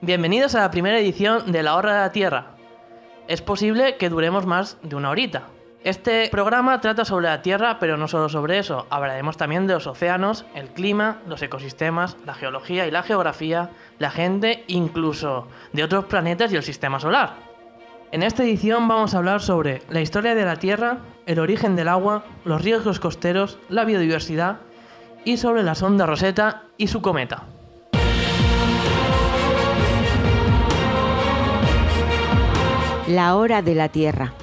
Bienvenidos a la primera edición de La Hora de la Tierra. Es posible que duremos más de una horita. Este programa trata sobre la Tierra, pero no solo sobre eso. Hablaremos también de los océanos, el clima, los ecosistemas, la geología y la geografía, la gente, incluso de otros planetas y el sistema solar. En esta edición vamos a hablar sobre la historia de la Tierra, el origen del agua, los riesgos costeros, la biodiversidad y sobre la sonda Rosetta y su cometa. La Hora de la Tierra.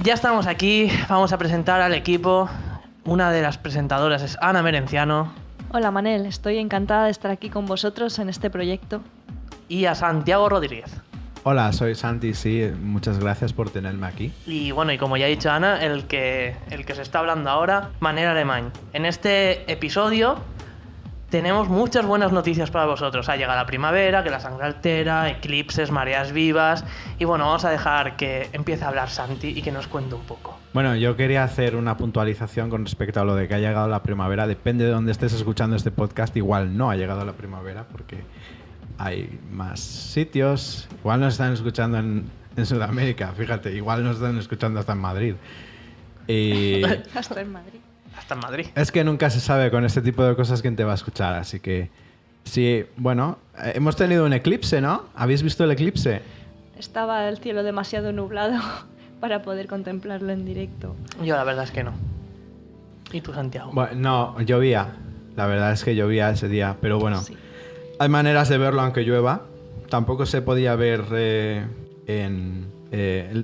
Ya estamos aquí, vamos a presentar al equipo. Una de las presentadoras es Ana Merenciano. Hola Manel, estoy encantada de estar aquí con vosotros en este proyecto. Y a Santiago Rodríguez. Hola, soy Santi, sí, muchas gracias por tenerme aquí. Y bueno, y como ya ha dicho Ana, el que se está hablando ahora, Manel Alemany. En este episodio tenemos muchas buenas noticias para vosotros. Ha llegado la primavera, que la sangre altera, eclipses, mareas vivas. Y bueno, vamos a dejar que empiece a hablar Santi y que nos cuente un poco. Bueno, yo quería hacer una puntualización con respecto a lo de que ha llegado la primavera. Depende de dónde estés escuchando este podcast, igual no ha llegado la primavera porque hay más sitios. Igual nos están escuchando en Sudamérica, fíjate, igual nos están escuchando hasta en Madrid. Hasta en Madrid. Hasta en Madrid. Es que nunca se sabe con este tipo de cosas quién te va a escuchar, así que sí, bueno, hemos tenido un eclipse, ¿no? ¿Habéis visto el eclipse? Estaba el cielo demasiado nublado para poder contemplarlo en directo. Yo la verdad es que no. ¿Y tú, Santiago? Bueno, no, llovía. La verdad es que llovía ese día, pero bueno, Sí. hay maneras de verlo aunque llueva. Tampoco se podía ver en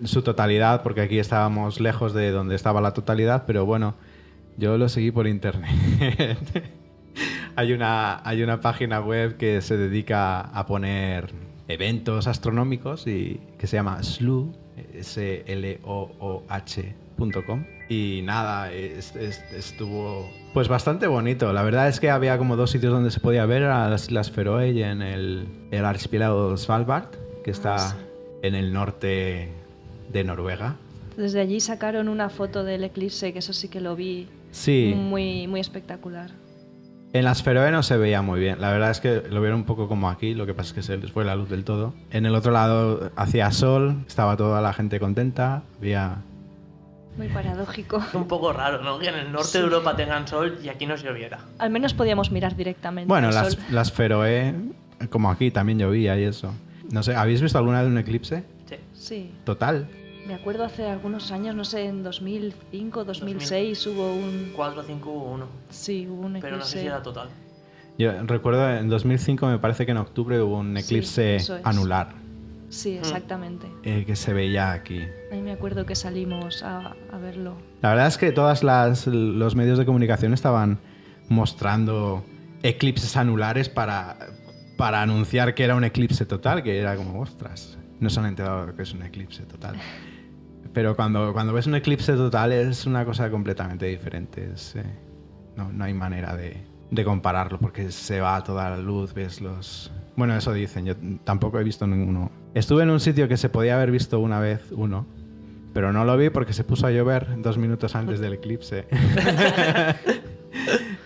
su totalidad, porque aquí estábamos lejos de donde estaba la totalidad, pero bueno, yo lo seguí por internet. Hay una página web que se dedica a poner eventos astronómicos y que se llama SLOOH, SLOOH.com. Y nada, estuvo pues bastante bonito. La verdad es que había como dos sitios donde se podía ver, las Feroe y en el archipiélago Svalbard, que está en el norte de Noruega. Desde allí sacaron una foto del eclipse, que eso sí que lo vi. Sí. Muy, muy espectacular. En las Feroe no se veía muy bien. La verdad es que lo vieron un poco como aquí, lo que pasa es que se les fue la luz del todo. En el otro lado hacía sol, estaba toda la gente contenta, había... Muy paradójico. Es un poco raro, ¿no? Que en el norte de Europa tengan sol y aquí no lloviera. Al menos podíamos mirar directamente Bueno, al sol. las Feroe, como aquí, también llovía y eso. No sé, ¿habéis visto alguna vez un eclipse? Sí. Sí. Total. Me acuerdo hace algunos años, no sé, en 2005, 2006 hubo un... 4, 5, 1. Sí, hubo un eclipse. Pero no sé si era total. Yo recuerdo en 2005, me parece que en octubre hubo un eclipse eso es. anular Sí, exactamente. que se veía aquí. Ahí me acuerdo que salimos a verlo. La verdad es que todos los medios de comunicación estaban mostrando eclipses anulares para anunciar que era un eclipse total, que era como, ostras, no se han enterado de que es un eclipse total. Pero cuando ves un eclipse total es una cosa completamente diferente. No hay manera de compararlo porque se va toda la luz, ves los... Bueno, eso dicen, yo tampoco he visto ninguno. Estuve en un sitio que se podía haber visto una vez uno, pero no lo vi porque se puso a llover 2 minutos antes del eclipse.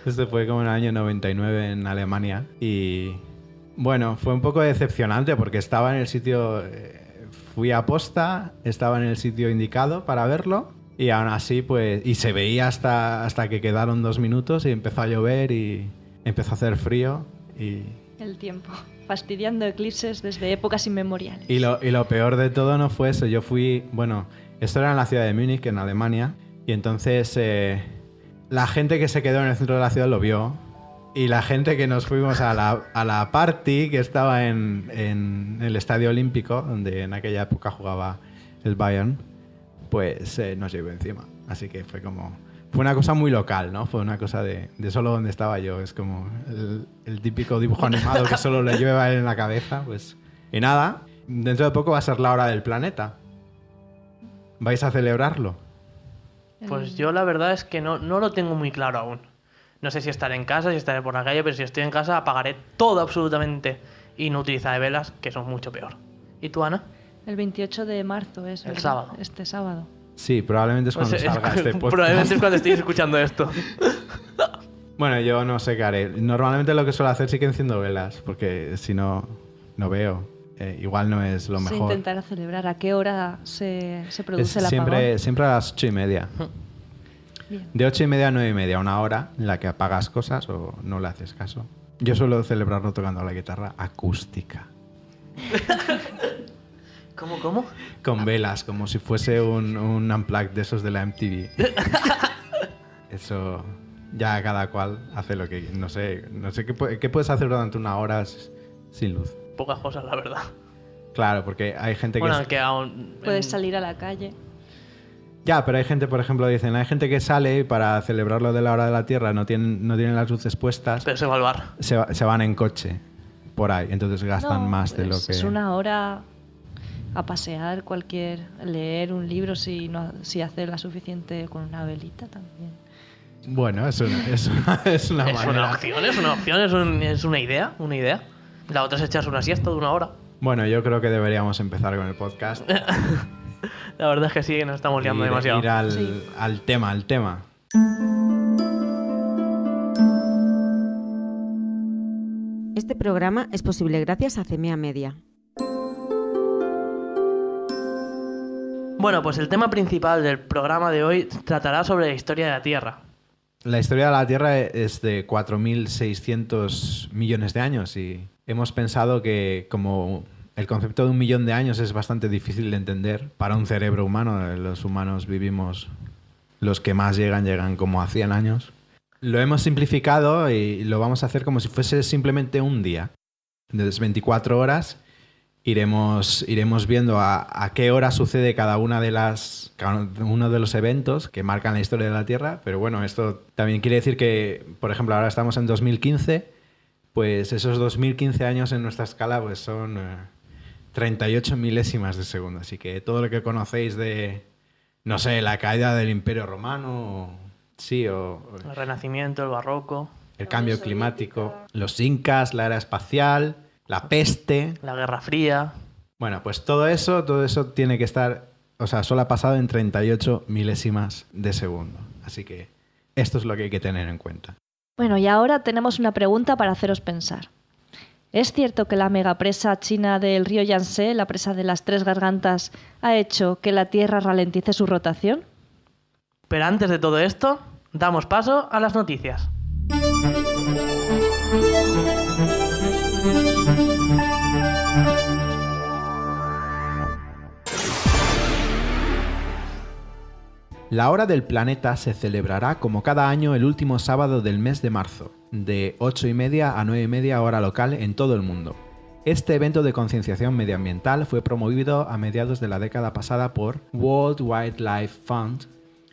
Esto fue como en el año 99 en Alemania y bueno, fue un poco decepcionante porque estaba en el sitio, fui a posta, estaba en el sitio indicado para verlo y aún así pues, y se veía hasta que quedaron 2 minutos y empezó a llover y empezó a hacer frío y... El tiempo. Fastidiando eclipses desde épocas inmemoriales. Y lo peor de todo no fue eso. Yo fui... Bueno, esto era en la ciudad de Múnich, en Alemania. Y entonces la gente que se quedó en el centro de la ciudad lo vio. Y la gente que nos fuimos a la party, que estaba en el Estadio Olímpico, donde en aquella época jugaba el Bayern, pues nos llevó encima. Así que fue una cosa muy local, ¿no? Fue una cosa de solo donde estaba yo. Es como el típico dibujo animado que solo le lleva en la cabeza, pues... Y nada, dentro de poco va a ser la hora del planeta. ¿Vais a celebrarlo? Pues yo la verdad es que no lo tengo muy claro aún. No sé si estaré en casa, si estaré por la calle, pero si estoy en casa apagaré todo absolutamente y no utilizaré velas, que son mucho peor. ¿Y tú, Ana? El 28 de marzo es. El ¿verdad? sábado. Este sábado. Sí, probablemente es cuando salga este podcast. Probablemente es cuando estéis escuchando esto. Bueno, yo no sé qué haré. Normalmente lo que suelo hacer sí que enciendo velas, porque si no, no veo. Igual no es lo Se mejor. intentará celebrar. ¿A qué hora se produce el siempre, apagón? siempre a las 8:30. Bien. De 8:30 a 9:30, una hora en la que apagas cosas o no le haces caso. Yo suelo celebrarlo tocando la guitarra acústica. ¿Cómo? Con velas, como si fuese un unplugged de esos de la MTV. Eso ya cada cual hace lo que... No sé qué puedes hacer durante una hora sin luz. Pocas cosas, la verdad. Claro, porque hay gente Bueno, que... que aún... Puedes salir a la calle. Ya, pero hay gente, por ejemplo, dicen, hay gente que sale y para celebrar lo de la hora de la Tierra no tienen las luces puestas, Pero se va al bar. se van en coche por ahí, entonces gastan No, más de lo que... Es una hora a pasear, leer un libro si hace la suficiente con una velita también. Bueno, es una Es manera. una opción, es una idea. La otra es echarse una siesta de una hora. Bueno, yo creo que deberíamos empezar con el podcast. La verdad es que sí, que nos estamos liando Ir demasiado. al tema. Este programa es posible gracias a CEMEA Media. Bueno, pues el tema principal del programa de hoy tratará sobre la historia de la Tierra. La historia de la Tierra es de 4.600 millones de años y hemos pensado que como el concepto de 1 millón de años es bastante difícil de entender para un cerebro humano, los humanos vivimos, los que más llegan como a 100 años. Lo hemos simplificado y lo vamos a hacer como si fuese simplemente un día. Entonces, 24 horas iremos viendo a qué hora sucede cada uno de los eventos que marcan la historia de la Tierra. Pero bueno, esto también quiere decir que, por ejemplo, ahora estamos en 2015, pues esos 2015 años en nuestra escala pues son 38 milésimas de segundo. Así que todo lo que conocéis de, no sé, la caída del Imperio Romano, El Renacimiento, el Barroco, el cambio climático, los incas, la era espacial, la peste. la Guerra Fría. Bueno, pues todo eso tiene que estar, o sea, solo ha pasado en 38 milésimas de segundo. Así que esto es lo que hay que tener en cuenta. Bueno, y ahora tenemos una pregunta para haceros pensar. ¿Es cierto que la megapresa china del río Yangtze, la presa de las 3 gargantas, ha hecho que la Tierra ralentice su rotación? Pero antes de todo esto, damos paso a las noticias. La Hora del Planeta se celebrará como cada año el último sábado del mes de marzo, de 8:30 a 9:30 hora local en todo el mundo. Este evento de concienciación medioambiental fue promovido a mediados de la década pasada por World Wildlife Fund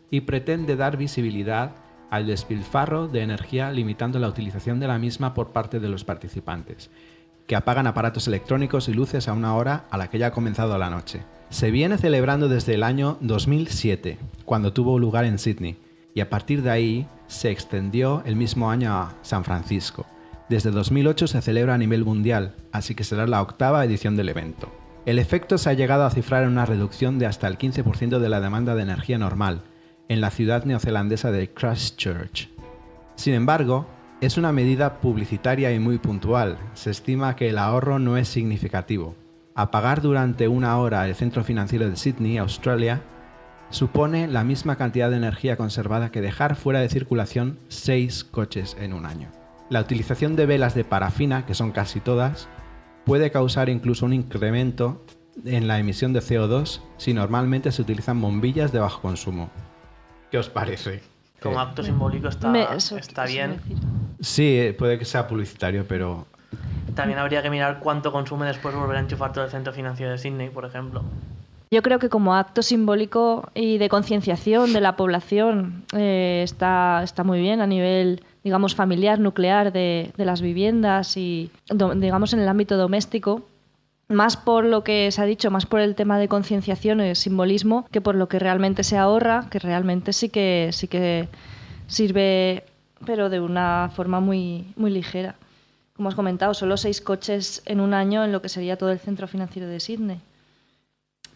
y pretende dar visibilidad al despilfarro de energía limitando la utilización de la misma por parte de los participantes, que apagan aparatos electrónicos y luces a una hora a la que ya ha comenzado la noche. Se viene celebrando desde el año 2007, cuando tuvo lugar en Sydney, y a partir de ahí se extendió el mismo año a San Francisco. Desde 2008 se celebra a nivel mundial, así que será la 8ª edición del evento. El efecto se ha llegado a cifrar en una reducción de hasta el 15% de la demanda de energía normal, en la ciudad neozelandesa de Christchurch. Sin embargo, es una medida publicitaria y muy puntual. Se estima que el ahorro no es significativo. Apagar durante una hora el centro financiero de Sydney, Australia, supone la misma cantidad de energía conservada que dejar fuera de circulación 6 coches en un año. La utilización de velas de parafina, que son casi todas, puede causar incluso un incremento en la emisión de CO2 si normalmente se utilizan bombillas de bajo consumo. ¿Qué os parece? Como acto simbólico está bien. Sí, puede que sea publicitario, pero... También habría que mirar cuánto consume después volver a enchufar todo el centro financiero de Sydney, por ejemplo. Yo creo que como acto simbólico y de concienciación de la población está muy bien a nivel, digamos, familiar, nuclear de las viviendas y, digamos, en el ámbito doméstico. Más por lo que se ha dicho, más por el tema de concienciación y simbolismo, que por lo que realmente se ahorra, que realmente sí que sirve, pero de una forma muy, muy ligera. Como has comentado, solo 6 coches en un año en lo que sería todo el centro financiero de Sydney.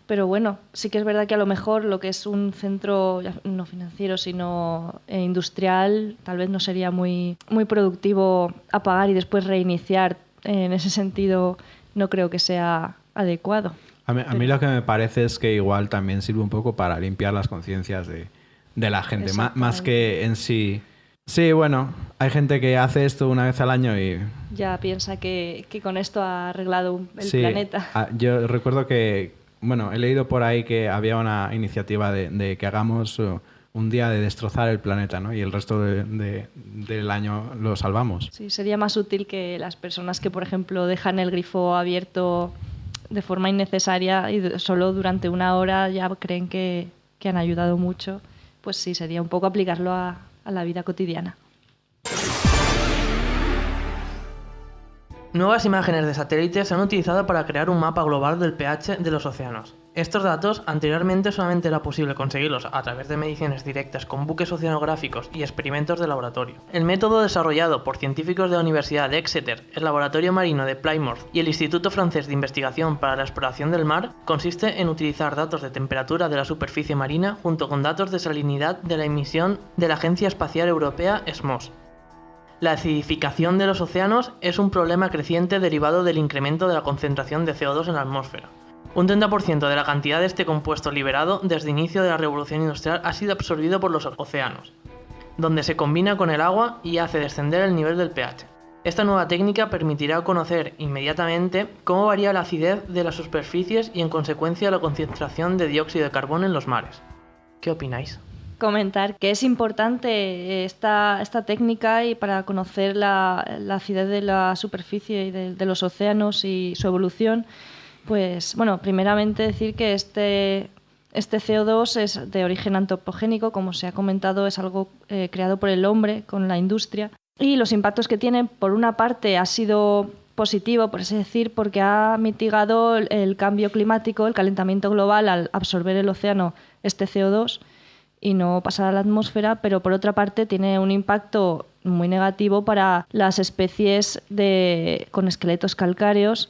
Pero bueno, sí que es verdad que a lo mejor lo que es un centro, no financiero, sino industrial, tal vez no sería muy, muy productivo apagar y después reiniciar. En ese sentido, no creo que sea adecuado. A mí lo que me parece es que igual también sirve un poco para limpiar las conciencias de la gente, más que en sí. Sí, bueno, hay gente que hace esto una vez al año y... Ya piensa que con esto ha arreglado el planeta. Yo recuerdo que, bueno, he leído por ahí que había una iniciativa de que hagamos un día de destrozar el planeta, ¿no? Y el resto del año lo salvamos. Sí, sería más útil que las personas que, por ejemplo, dejan el grifo abierto de forma innecesaria y solo durante una hora ya creen que han ayudado mucho. Pues sí, sería un poco aplicarlo a la vida cotidiana. Nuevas imágenes de satélites se han utilizado para crear un mapa global del pH de los océanos. Estos datos anteriormente solamente era posible conseguirlos a través de mediciones directas con buques oceanográficos y experimentos de laboratorio. El método desarrollado por científicos de la Universidad de Exeter, el Laboratorio Marino de Plymouth y el Instituto Francés de Investigación para la Exploración del Mar consiste en utilizar datos de temperatura de la superficie marina junto con datos de salinidad de la emisión de la Agencia Espacial Europea SMOS. La acidificación de los océanos es un problema creciente derivado del incremento de la concentración de CO2 en la atmósfera. Un 30% de la cantidad de este compuesto liberado desde el inicio de la revolución industrial ha sido absorbido por los océanos, donde se combina con el agua y hace descender el nivel del pH. Esta nueva técnica permitirá conocer inmediatamente cómo varía la acidez de las superficies y en consecuencia la concentración de dióxido de carbono en los mares. ¿Qué opináis? Comentar que es importante esta técnica y para conocer la acidez de la superficie y de los océanos y su evolución, pues bueno, primeramente decir que este CO2 es de origen antropogénico, como se ha comentado, es algo creado por el hombre con la industria, y los impactos que tiene, por una parte, ha sido positivo, por así decir, porque ha mitigado el cambio climático, el calentamiento global al absorber el océano este CO2 y no pasar a la atmósfera, pero por otra parte tiene un impacto muy negativo para las especies con esqueletos calcáreos,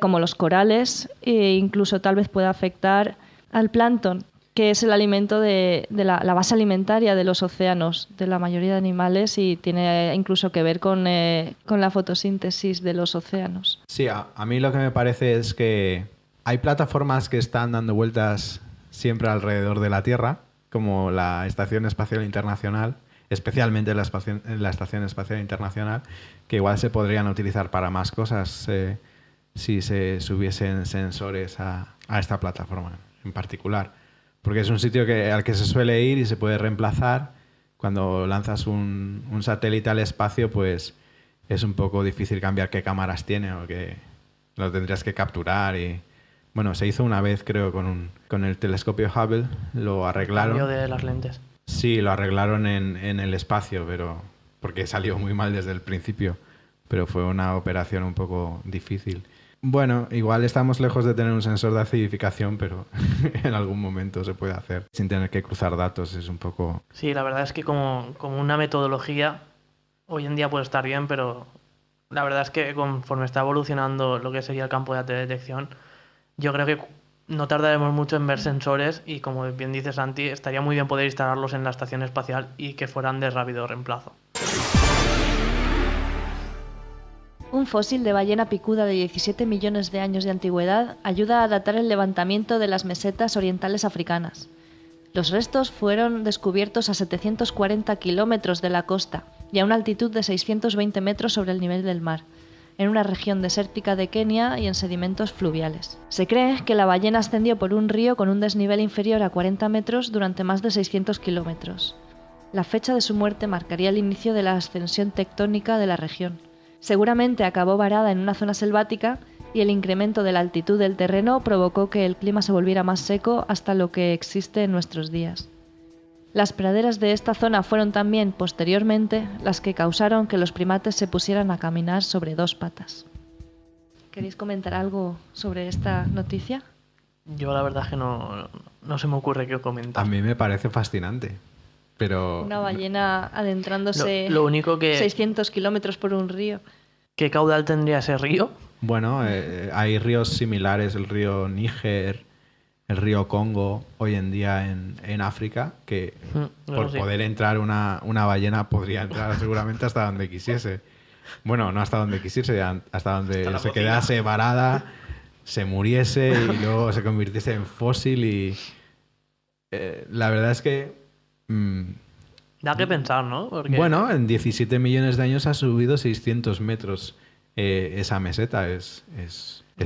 como los corales, e incluso tal vez pueda afectar al plancton, que es el alimento de la base alimentaria de los océanos, de la mayoría de animales, y tiene incluso que ver con la fotosíntesis de los océanos. Sí, a mí lo que me parece es que hay plataformas que están dando vueltas siempre alrededor de la Tierra, como la Estación Espacial Internacional, especialmente la Estación Espacial Internacional, que igual se podrían utilizar para más cosas si se subiesen sensores a esta plataforma en particular. Porque es un sitio al que se suele ir y se puede reemplazar. Cuando lanzas un satélite al espacio, pues es un poco difícil cambiar qué cámaras tiene o que lo tendrías que capturar y... Bueno, se hizo una vez, creo, con el telescopio Hubble, lo arreglaron. Cambio de las lentes. Sí, lo arreglaron en el espacio, pero porque salió muy mal desde el principio, pero fue una operación un poco difícil. Bueno, igual estamos lejos de tener un sensor de acidificación, pero en algún momento se puede hacer sin tener que cruzar datos, es un poco... Sí, la verdad es que como una metodología, hoy en día puede estar bien, pero la verdad es que conforme está evolucionando lo que sería el campo de alta detección, yo creo que no tardaremos mucho en ver sensores y, como bien dice Santi, estaría muy bien poder instalarlos en la estación espacial y que fueran de rápido reemplazo. Un fósil de ballena picuda de 17 millones de años de antigüedad ayuda a datar el levantamiento de las mesetas orientales africanas. Los restos fueron descubiertos a 740 kilómetros de la costa y a una altitud de 620 metros sobre el nivel del mar, en una región desértica de Kenia y en sedimentos fluviales. Se cree que la ballena ascendió por un río con un desnivel inferior a 40 metros durante más de 600 kilómetros. La fecha de su muerte marcaría el inicio de la ascensión tectónica de la región. Seguramente acabó varada en una zona selvática y el incremento de la altitud del terreno provocó que el clima se volviera más seco hasta lo que existe en nuestros días. Las praderas de esta zona fueron también, posteriormente, las que causaron que los primates se pusieran a caminar sobre dos patas. ¿Queréis comentar algo sobre esta noticia? Yo la verdad es que no se me ocurre qué comentar. A mí me parece fascinante, pero... Una ballena adentrándose Lo único que... 600 kilómetros por un río. ¿Qué caudal tendría ese río? Bueno, hay ríos similares, el río Níger, el río Congo, hoy en día en África, que por sí. poder entrar una ballena podría entrar seguramente hasta donde quisiese. Bueno, no hasta donde quisiese, hasta donde Hasta la se cocina. quedase varada, se muriese y luego se convirtiese en fósil y... la verdad es que... Da que pensar, ¿no? Porque bueno, en 17 millones de años ha subido 600 metros esa meseta. Es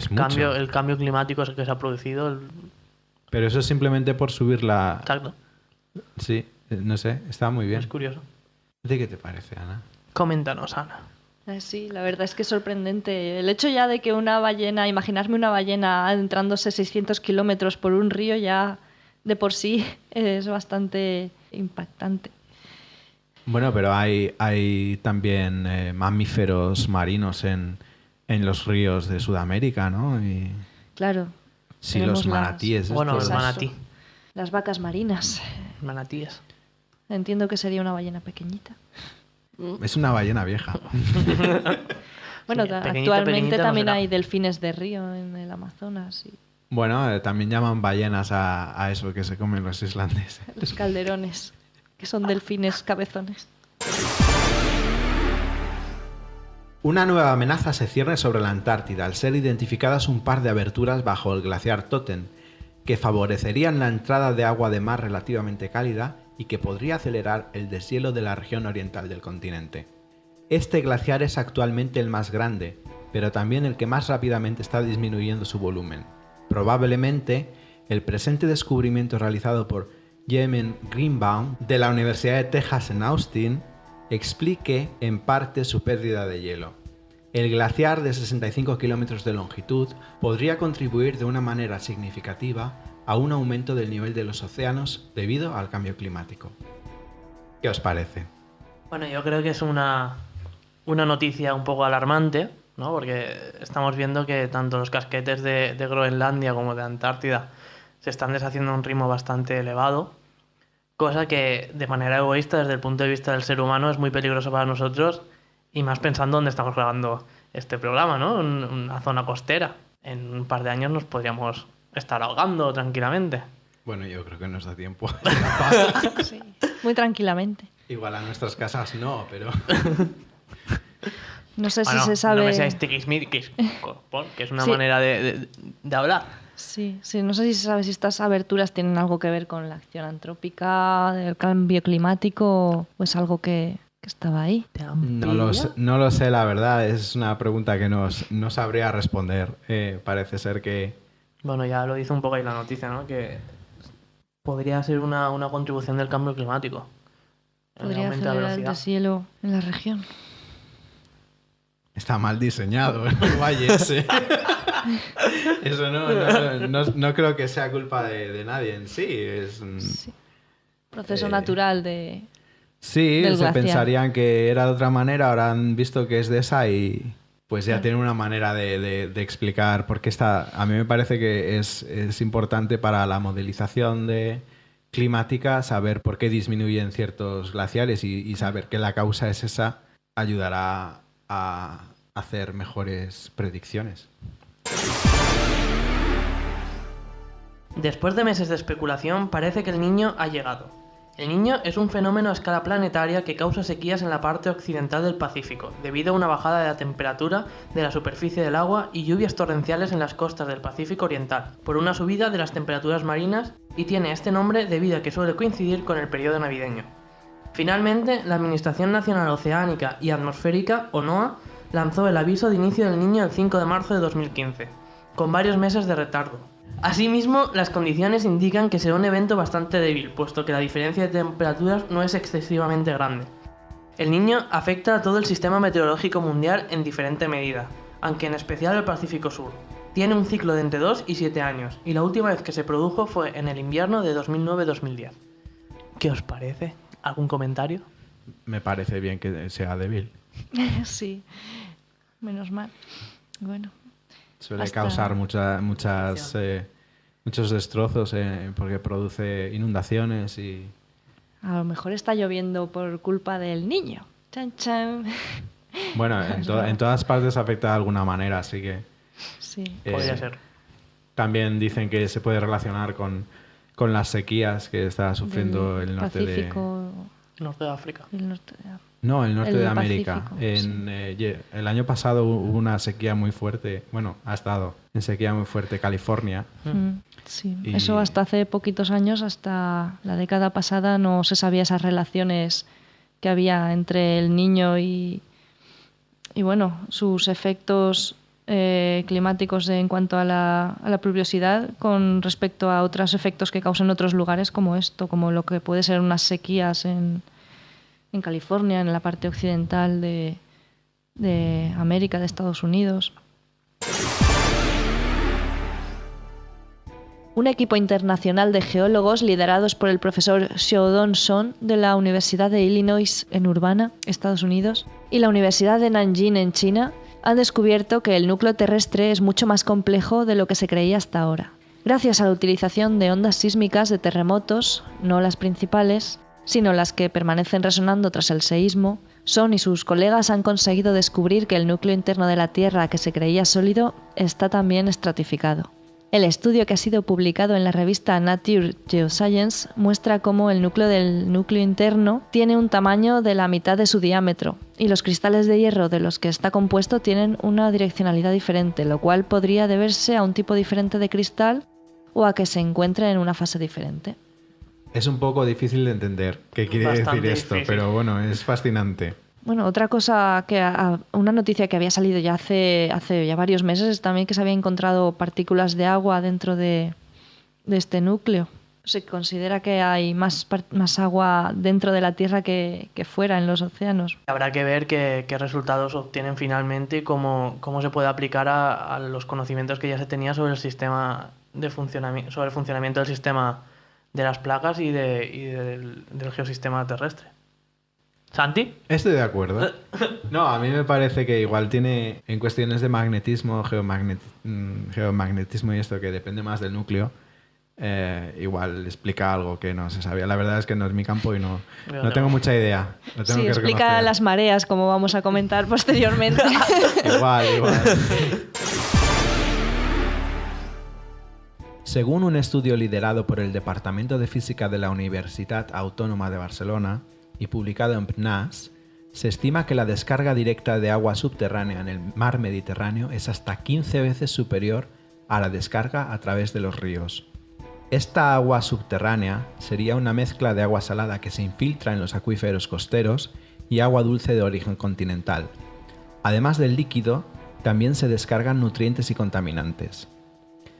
mucho. el cambio climático es el que se ha producido. Pero eso es simplemente por subir la... Exacto. Sí, no sé, está muy bien. Es curioso. ¿De qué te parece, Ana? Coméntanos, Ana. Sí, la verdad es que es sorprendente. El hecho ya de que una ballena, imaginarme una ballena adentrándose 600 kilómetros por un río ya de por sí es bastante impactante. Bueno, pero hay también mamíferos marinos en los ríos de Sudamérica, ¿no? Y Claro. sí, tenemos los manatíes. Bueno, el estos. Exacto. manatí. Las vacas marinas. Manatíes. Entiendo que sería una ballena pequeñita. Es una ballena vieja. Bueno, Sí, pequeñita, actualmente pequeñita no también será. hay delfines de río en el Amazonas y Bueno, también llaman ballenas a eso que se comen los islandeses. los calderones, que son delfines cabezones. Una nueva amenaza se cierne sobre la Antártida al ser identificadas un par de aberturas bajo el glaciar Totten, que favorecerían la entrada de agua de mar relativamente cálida y que podría acelerar el deshielo de la región oriental del continente. Este glaciar es actualmente el más grande, pero también el que más rápidamente está disminuyendo su volumen. Probablemente, el presente descubrimiento realizado por Jemmen Greenbaum de la Universidad de Texas en Austin explique en parte su pérdida de hielo. El glaciar de 65 kilómetros de longitud podría contribuir de una manera significativa a un aumento del nivel de los océanos debido al cambio climático. ¿Qué os parece? Bueno, yo creo que es una noticia un poco alarmante, ¿no? Porque estamos viendo que tanto los casquetes de Groenlandia como de Antártida se están deshaciendo a un ritmo bastante elevado, cosa que de manera egoísta desde el punto de vista del ser humano es muy peligroso para nosotros y más pensando dónde estamos grabando este programa, ¿no? En una zona costera. En un par de años nos podríamos estar ahogando tranquilamente. Bueno, yo creo que nos da tiempo. Sí, muy tranquilamente. Igual a nuestras casas no, pero... No sé si Bueno, se sabe. no me seáis tiquismiquis, que es una Sí. manera de hablar. Sí, no sé si se sabe si estas aberturas tienen algo que ver con la acción antrópica, del cambio climático o es algo que estaba ahí. No lo sé, la verdad. Es una pregunta que no sabría responder. Parece ser que... Bueno, ya lo dice un poco ahí la noticia, ¿no? Que podría ser una contribución del cambio climático. El Podría aumento de la acelerar el velocidad. deshielo en la región. Está mal diseñado el valle ese. Eso no creo que sea culpa de nadie en sí. Sí. Proceso natural de... Sí, del se glaciar. pensarían que era de otra manera, ahora han visto que es de esa y pues ya tienen una manera de explicar por qué está... A mí me parece que es importante para la modelización climática saber por qué disminuyen ciertos glaciares y saber que la causa es esa ayudará a hacer mejores predicciones. Después de meses de especulación, parece que el Niño ha llegado. El Niño es un fenómeno a escala planetaria que causa sequías en la parte occidental del Pacífico, debido a una bajada de la temperatura de la superficie del agua y lluvias torrenciales en las costas del Pacífico Oriental, por una subida de las temperaturas marinas, y tiene este nombre debido a que suele coincidir con el periodo navideño. Finalmente, la Administración Nacional Oceánica y Atmosférica, o NOAA, lanzó el aviso de inicio del Niño el 5 de marzo de 2015, con varios meses de retardo. Asimismo, las condiciones indican que será un evento bastante débil, puesto que la diferencia de temperaturas no es excesivamente grande. El Niño afecta a todo el sistema meteorológico mundial en diferente medida, aunque en especial al Pacífico Sur. Tiene un ciclo de entre 2 y 7 años, y la última vez que se produjo fue en el invierno de 2009-2010. ¿Qué os parece? ¿Algún comentario? Me parece bien que sea débil. Sí, menos mal. Bueno, Suele causar muchos destrozos porque produce inundaciones y... A lo mejor está lloviendo por culpa del niño. Chan, chan. Bueno, en todas partes afecta de alguna manera, así que... Sí. Podría ser. También dicen que se puede relacionar con las sequías que está sufriendo el norte Pacífico, Norte de África. el norte de África. No, el norte El de América. Pacífico, El año pasado hubo una sequía muy fuerte. Bueno, ha estado en sequía muy fuerte California. Sí, Y- eso hasta hace poquitos años, hasta la década pasada, no se sabía esas relaciones que había entre el niño y bueno, sus efectos climáticos en cuanto a la pluviosidad con respecto a otros efectos que causan otros lugares como esto, como lo que puede ser unas sequías en California, en la parte occidental de América, de Estados Unidos. Un equipo internacional de geólogos liderados por el profesor Xiaodong Song de la Universidad de Illinois en Urbana, Estados Unidos, y la Universidad de Nanjing en China han descubierto que el núcleo terrestre es mucho más complejo de lo que se creía hasta ahora. Gracias a la utilización de ondas sísmicas de terremotos, no las principales, sino las que permanecen resonando tras el seísmo, Son y sus colegas han conseguido descubrir que el núcleo interno de la Tierra, que se creía sólido, está también estratificado. El estudio, que ha sido publicado en la revista Nature Geoscience, muestra cómo el núcleo del núcleo interno tiene un tamaño de la mitad de su diámetro y los cristales de hierro de los que está compuesto tienen una direccionalidad diferente, lo cual podría deberse a un tipo diferente de cristal o a que se encuentre en una fase diferente. Es un poco difícil de entender qué quiere Bastante decir esto, difícil. pero bueno, es fascinante. Bueno, otra cosa una noticia que había salido ya hace ya varios meses es también que se había encontrado partículas de agua dentro de este núcleo. Se considera que hay más agua dentro de la Tierra que fuera en los océanos. Habrá que ver qué resultados obtienen finalmente y cómo se puede aplicar a los conocimientos que ya se tenía sobre el sistema de funcionamiento, sobre el funcionamiento del sistema de las placas y del geosistema terrestre. ¿Santi? Estoy de acuerdo. No, a mí me parece que igual tiene, en cuestiones de magnetismo, geomagnetismo y esto, que depende más del núcleo, igual explica algo que no se sabía. La verdad es que no es mi campo y no tengo mucha idea. Lo tengo Sí, que explica reconocer. las mareas, como vamos a comentar posteriormente. Igual. Según un estudio liderado por el Departamento de Física de la Universitat Autónoma de Barcelona y publicado en PNAS, se estima que la descarga directa de agua subterránea en el mar Mediterráneo es hasta 15 veces superior a la descarga a través de los ríos. Esta agua subterránea sería una mezcla de agua salada que se infiltra en los acuíferos costeros y agua dulce de origen continental. Además del líquido, también se descargan nutrientes y contaminantes.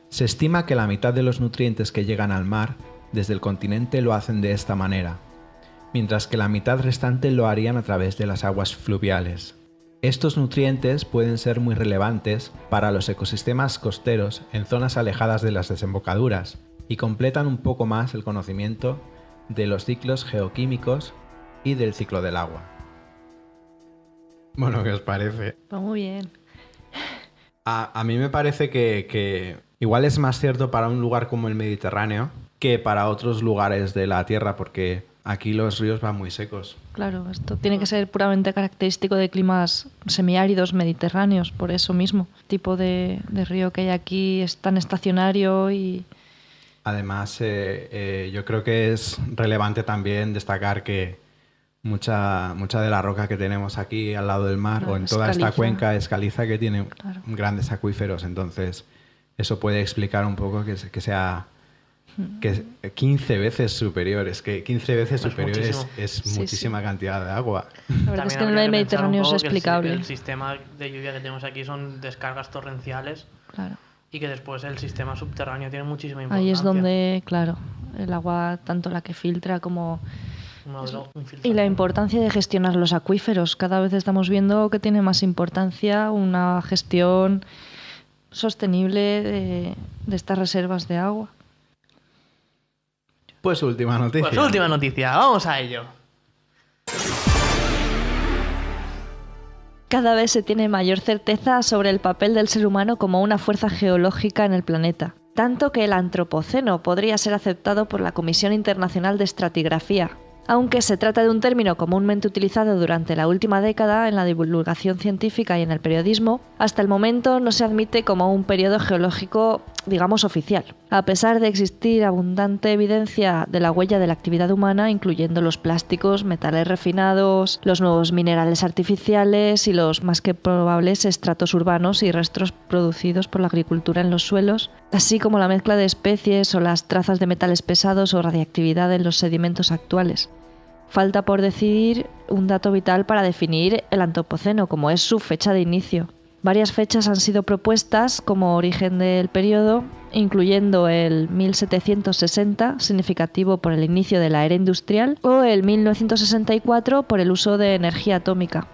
Se estima que la mitad de los nutrientes que llegan al mar desde el continente lo hacen de esta manera, mientras que la mitad restante lo harían a través de las aguas fluviales. Estos nutrientes pueden ser muy relevantes para los ecosistemas costeros en zonas alejadas de las desembocaduras y completan un poco más el conocimiento de los ciclos geoquímicos y del ciclo del agua. Bueno, ¿qué os parece? Va muy bien. A mí me parece que igual es más cierto para un lugar como el Mediterráneo que para otros lugares de la Tierra, porque aquí los ríos van muy secos. Claro, esto tiene que ser puramente característico de climas semiáridos mediterráneos, por eso mismo. El tipo de río que hay aquí es tan estacionario y... Además, yo creo que es relevante también destacar que mucha de la roca que tenemos aquí al lado del mar, Claro, o en toda es esta caliza. cuenca, es caliza, que tiene Claro. grandes acuíferos. Entonces, eso puede explicar un poco que sea 15 veces superior. Es que 15 veces Es superior muchísimo. es Sí, muchísima cantidad de agua. La verdad es que en habría el pensar Mediterráneo un es poco que explicable. el sistema de lluvia que tenemos aquí son descargas torrenciales Claro. y que después el sistema subterráneo tiene muchísima importancia. Ahí es donde, claro, el agua, tanto la que filtra como... Un filtro. Y la importancia de gestionar los acuíferos. Cada vez estamos viendo que tiene más importancia una gestión sostenible de estas reservas de agua. Pues última noticia. Pues última noticia, vamos a ello. cada vez se tiene mayor certeza sobre el papel del ser humano como una fuerza geológica en el planeta. Tanto que el antropoceno podría ser aceptado por la Comisión Internacional de Estratigrafía. Aunque se trata de un término comúnmente utilizado durante la última década en la divulgación científica y en el periodismo, hasta el momento no se admite como un periodo geológico, digamos, oficial. A pesar de existir abundante evidencia de la huella de la actividad humana, incluyendo los plásticos, metales refinados, los nuevos minerales artificiales y los más que probables estratos urbanos y restos producidos por la agricultura en los suelos, así como la mezcla de especies o las trazas de metales pesados o radiactividad en los sedimentos actuales. Falta por decidir un dato vital para definir el antropoceno, como es su fecha de inicio. Varias fechas han sido propuestas como origen del periodo, incluyendo el 1760, significativo por el inicio de la era industrial, o el 1964 por el uso de energía atómica.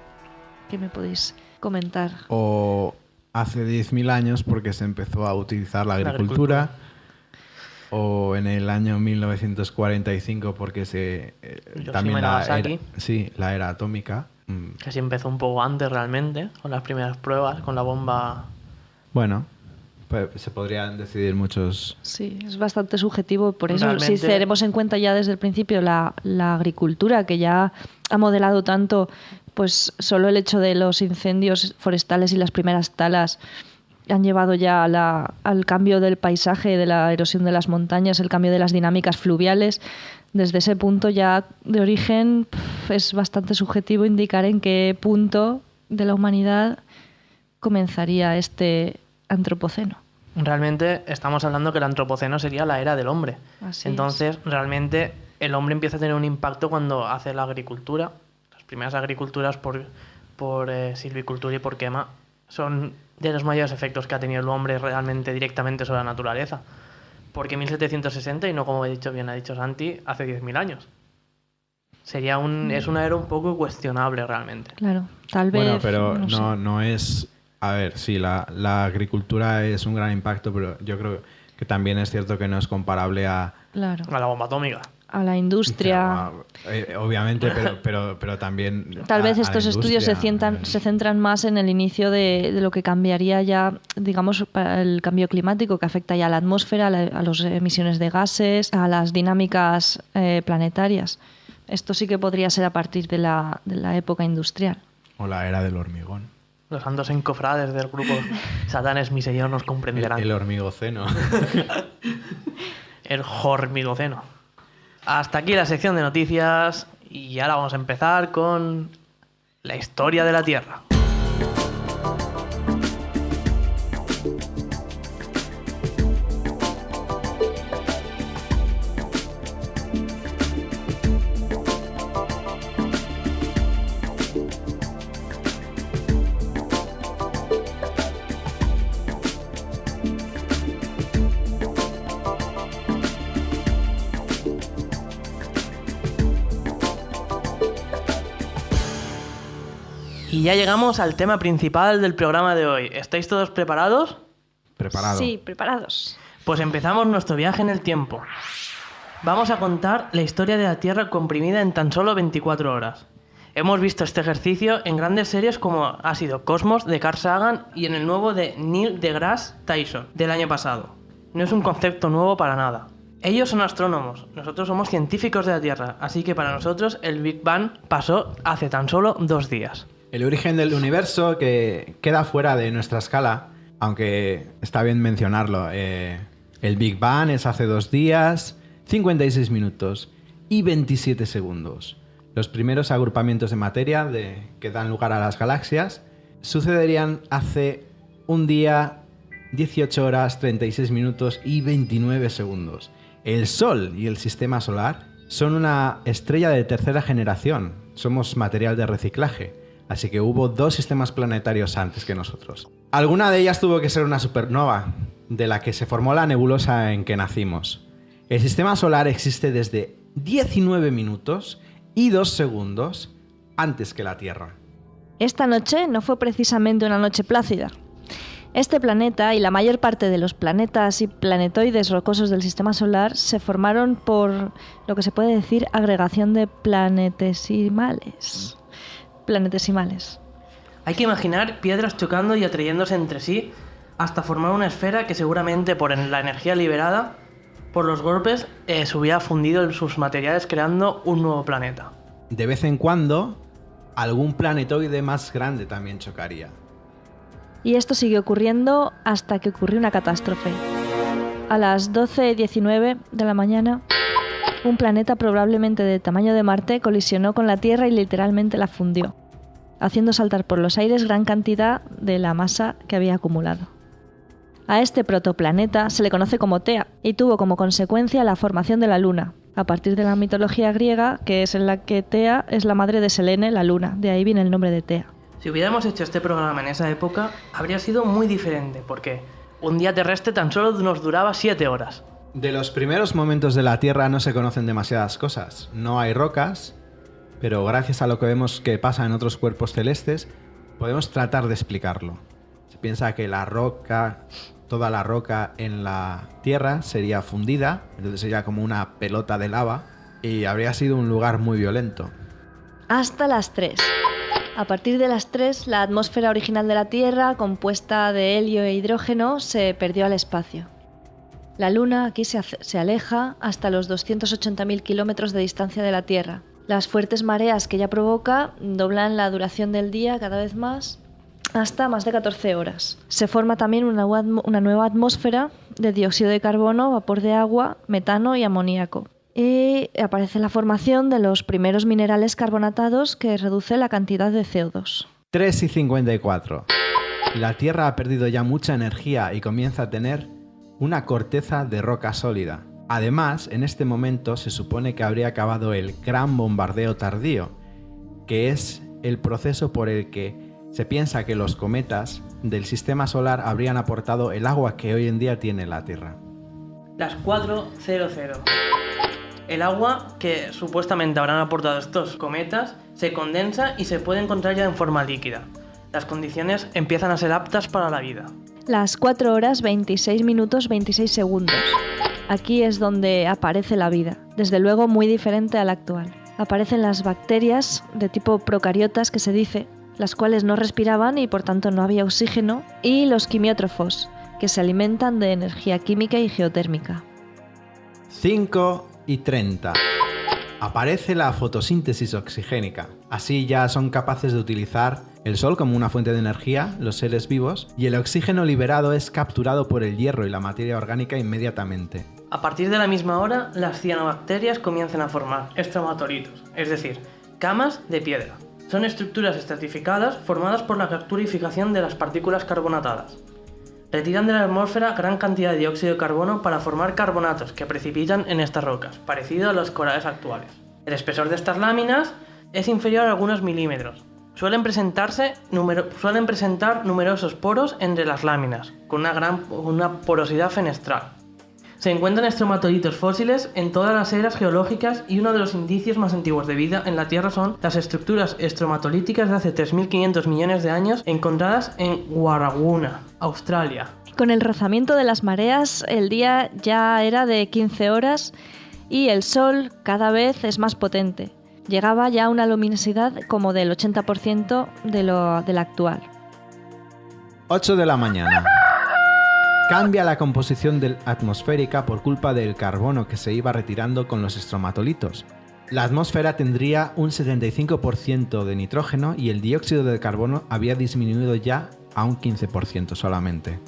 ¿Qué me podéis comentar? O hace 10.000 años porque se empezó a utilizar la agricultura. O en el año 1945 porque también la era atómica. Que sí empezó un poco antes realmente, con las primeras pruebas, con la bomba. Bueno, pues se podrían decidir muchos... Sí, es bastante subjetivo, por eso Realmente... si tenemos en cuenta ya desde el principio la agricultura, que ya ha modelado tanto, pues solo el hecho de los incendios forestales y las primeras talas han llevado ya al cambio del paisaje, de la erosión de las montañas, el cambio de las dinámicas fluviales. Desde ese punto ya de origen es bastante subjetivo indicar en qué punto de la humanidad comenzaría este antropoceno. Realmente estamos hablando que el antropoceno sería la era del hombre. Así Entonces, realmente el hombre empieza a tener un impacto cuando hace la agricultura. Las primeras agriculturas por silvicultura y por quema son de los mayores efectos que ha tenido el hombre realmente directamente sobre la naturaleza. Porque 1760, y no como bien ha dicho Santi, hace 10.000 años. Es una era un poco cuestionable realmente. Claro, tal vez... Bueno, pero no es... A ver, sí, la agricultura es un gran impacto, pero yo creo que también es cierto que no es comparable a... Claro. A la bomba atómica. A la industria. Obviamente, pero también... Tal vez estos estudios se centran más en el inicio de lo que cambiaría ya, digamos, para el cambio climático, que afecta ya a la atmósfera, a las emisiones de gases, a las dinámicas planetarias. Esto sí que podría ser a partir de la época industrial. O la era del hormigón. Los santos encofrades del grupo Satán es mi señor nos comprenderán. El hormigoceno. El hormigoceno. Hasta aquí la sección de noticias y ahora vamos a empezar con la historia de la Tierra. Y ya llegamos al tema principal del programa de hoy. ¿Estáis todos preparados? Preparado. Sí, preparados. Pues empezamos nuestro viaje en el tiempo. Vamos a contar la historia de la Tierra comprimida en tan solo 24 horas. Hemos visto este ejercicio en grandes series como ha sido Cosmos de Carl Sagan y en el nuevo de Neil deGrasse Tyson del año pasado. No es un concepto nuevo para nada. Ellos son astrónomos, nosotros somos científicos de la Tierra, así que para nosotros el Big Bang pasó hace tan solo 2 días. El origen del universo que queda fuera de nuestra escala, aunque está bien mencionarlo. El Big Bang es hace 2 días, 56 minutos y 27 segundos. Los primeros agrupamientos de materia que dan lugar a las galaxias sucederían hace 1 día, 18 horas, 36 minutos y 29 segundos. El Sol y el Sistema Solar son una estrella de tercera generación. Somos material de reciclaje. Así que hubo 2 sistemas planetarios antes que nosotros. Alguna de ellas tuvo que ser una supernova, de la que se formó la nebulosa en que nacimos. El sistema solar existe desde 19 minutos y 2 segundos antes que la Tierra. Esta noche no fue precisamente una noche plácida. Este planeta y la mayor parte de los planetas y planetoides rocosos del sistema solar se formaron por lo que se puede decir agregación de planetesimales. Hay que imaginar piedras chocando y atrayéndose entre sí hasta formar una esfera que seguramente por la energía liberada por los golpes se hubiera fundido en sus materiales creando un nuevo planeta. De vez en cuando, algún planetoide más grande también chocaría. Y esto siguió ocurriendo hasta que ocurrió una catástrofe. A las 12:19 de la mañana, un planeta probablemente del tamaño de Marte colisionó con la Tierra y literalmente la fundió, haciendo saltar por los aires gran cantidad de la masa que había acumulado. A este protoplaneta se le conoce como Tea y tuvo como consecuencia la formación de la Luna, a partir de la mitología griega, que es en la que Tea es la madre de Selene, la Luna, de ahí viene el nombre de Tea. Si hubiéramos hecho este programa en esa época, habría sido muy diferente, porque un día terrestre tan solo nos duraba 7 horas. De los primeros momentos de la Tierra no se conocen demasiadas cosas. No hay rocas, pero gracias a lo que vemos que pasa en otros cuerpos celestes, podemos tratar de explicarlo. Se piensa que toda la roca en la Tierra sería fundida, entonces sería como una pelota de lava, y habría sido un lugar muy violento. Hasta las 3. A partir de las 3, la atmósfera original de la Tierra, compuesta de helio e hidrógeno, se perdió al espacio. La Luna aquí se aleja hasta los 280.000 kilómetros de distancia de la Tierra. Las fuertes mareas que ella provoca doblan la duración del día cada vez más, hasta más de 14 horas. Se forma también una nueva atmósfera de dióxido de carbono, vapor de agua, metano y amoníaco. Y aparece la formación de los primeros minerales carbonatados que reduce la cantidad de CO2. 3:54. La Tierra ha perdido ya mucha energía y comienza a tener una corteza de roca sólida. Además, en este momento se supone que habría acabado el gran bombardeo tardío, que es el proceso por el que se piensa que los cometas del sistema solar habrían aportado el agua que hoy en día tiene la Tierra. Las 4:00. El agua que supuestamente habrán aportado estos cometas se condensa y se puede encontrar ya en forma líquida. Las condiciones empiezan a ser aptas para la vida. Las 4 horas 26 minutos 26 segundos. Aquí es donde aparece la vida, desde luego muy diferente a la actual. Aparecen las bacterias de tipo procariotas, que se dice, las cuales no respiraban y por tanto no había oxígeno, y los quimiótrofos, que se alimentan de energía química y geotérmica. 5:30. Aparece la fotosíntesis oxigénica. Así ya son capaces de utilizar el sol como una fuente de energía, los seres vivos, y el oxígeno liberado es capturado por el hierro y la materia orgánica inmediatamente. A partir de la misma hora, las cianobacterias comienzan a formar estromatolitos, es decir, camas de piedra. Son estructuras estratificadas formadas por la captura y fijación de las partículas carbonatadas. Retiran de la atmósfera gran cantidad de dióxido de carbono para formar carbonatos que precipitan en estas rocas, parecido a los corales actuales. El espesor de estas láminas es inferior a algunos milímetros. Suelen presentar numerosos poros entre las láminas, con una porosidad fenestral. Se encuentran estromatolitos fósiles en todas las eras geológicas y uno de los indicios más antiguos de vida en la Tierra son las estructuras estromatolíticas de hace 3.500 millones de años encontradas en Warrawoona, Australia. Con el rozamiento de las mareas, el día ya era de 15 horas y el sol cada vez es más potente. Llegaba ya a una luminosidad como del 80% de la actual. 8 de la mañana. Cambia la composición atmosférica por culpa del carbono que se iba retirando con los estromatolitos. La atmósfera tendría un 75% de nitrógeno y el dióxido de carbono había disminuido ya a un 15% solamente.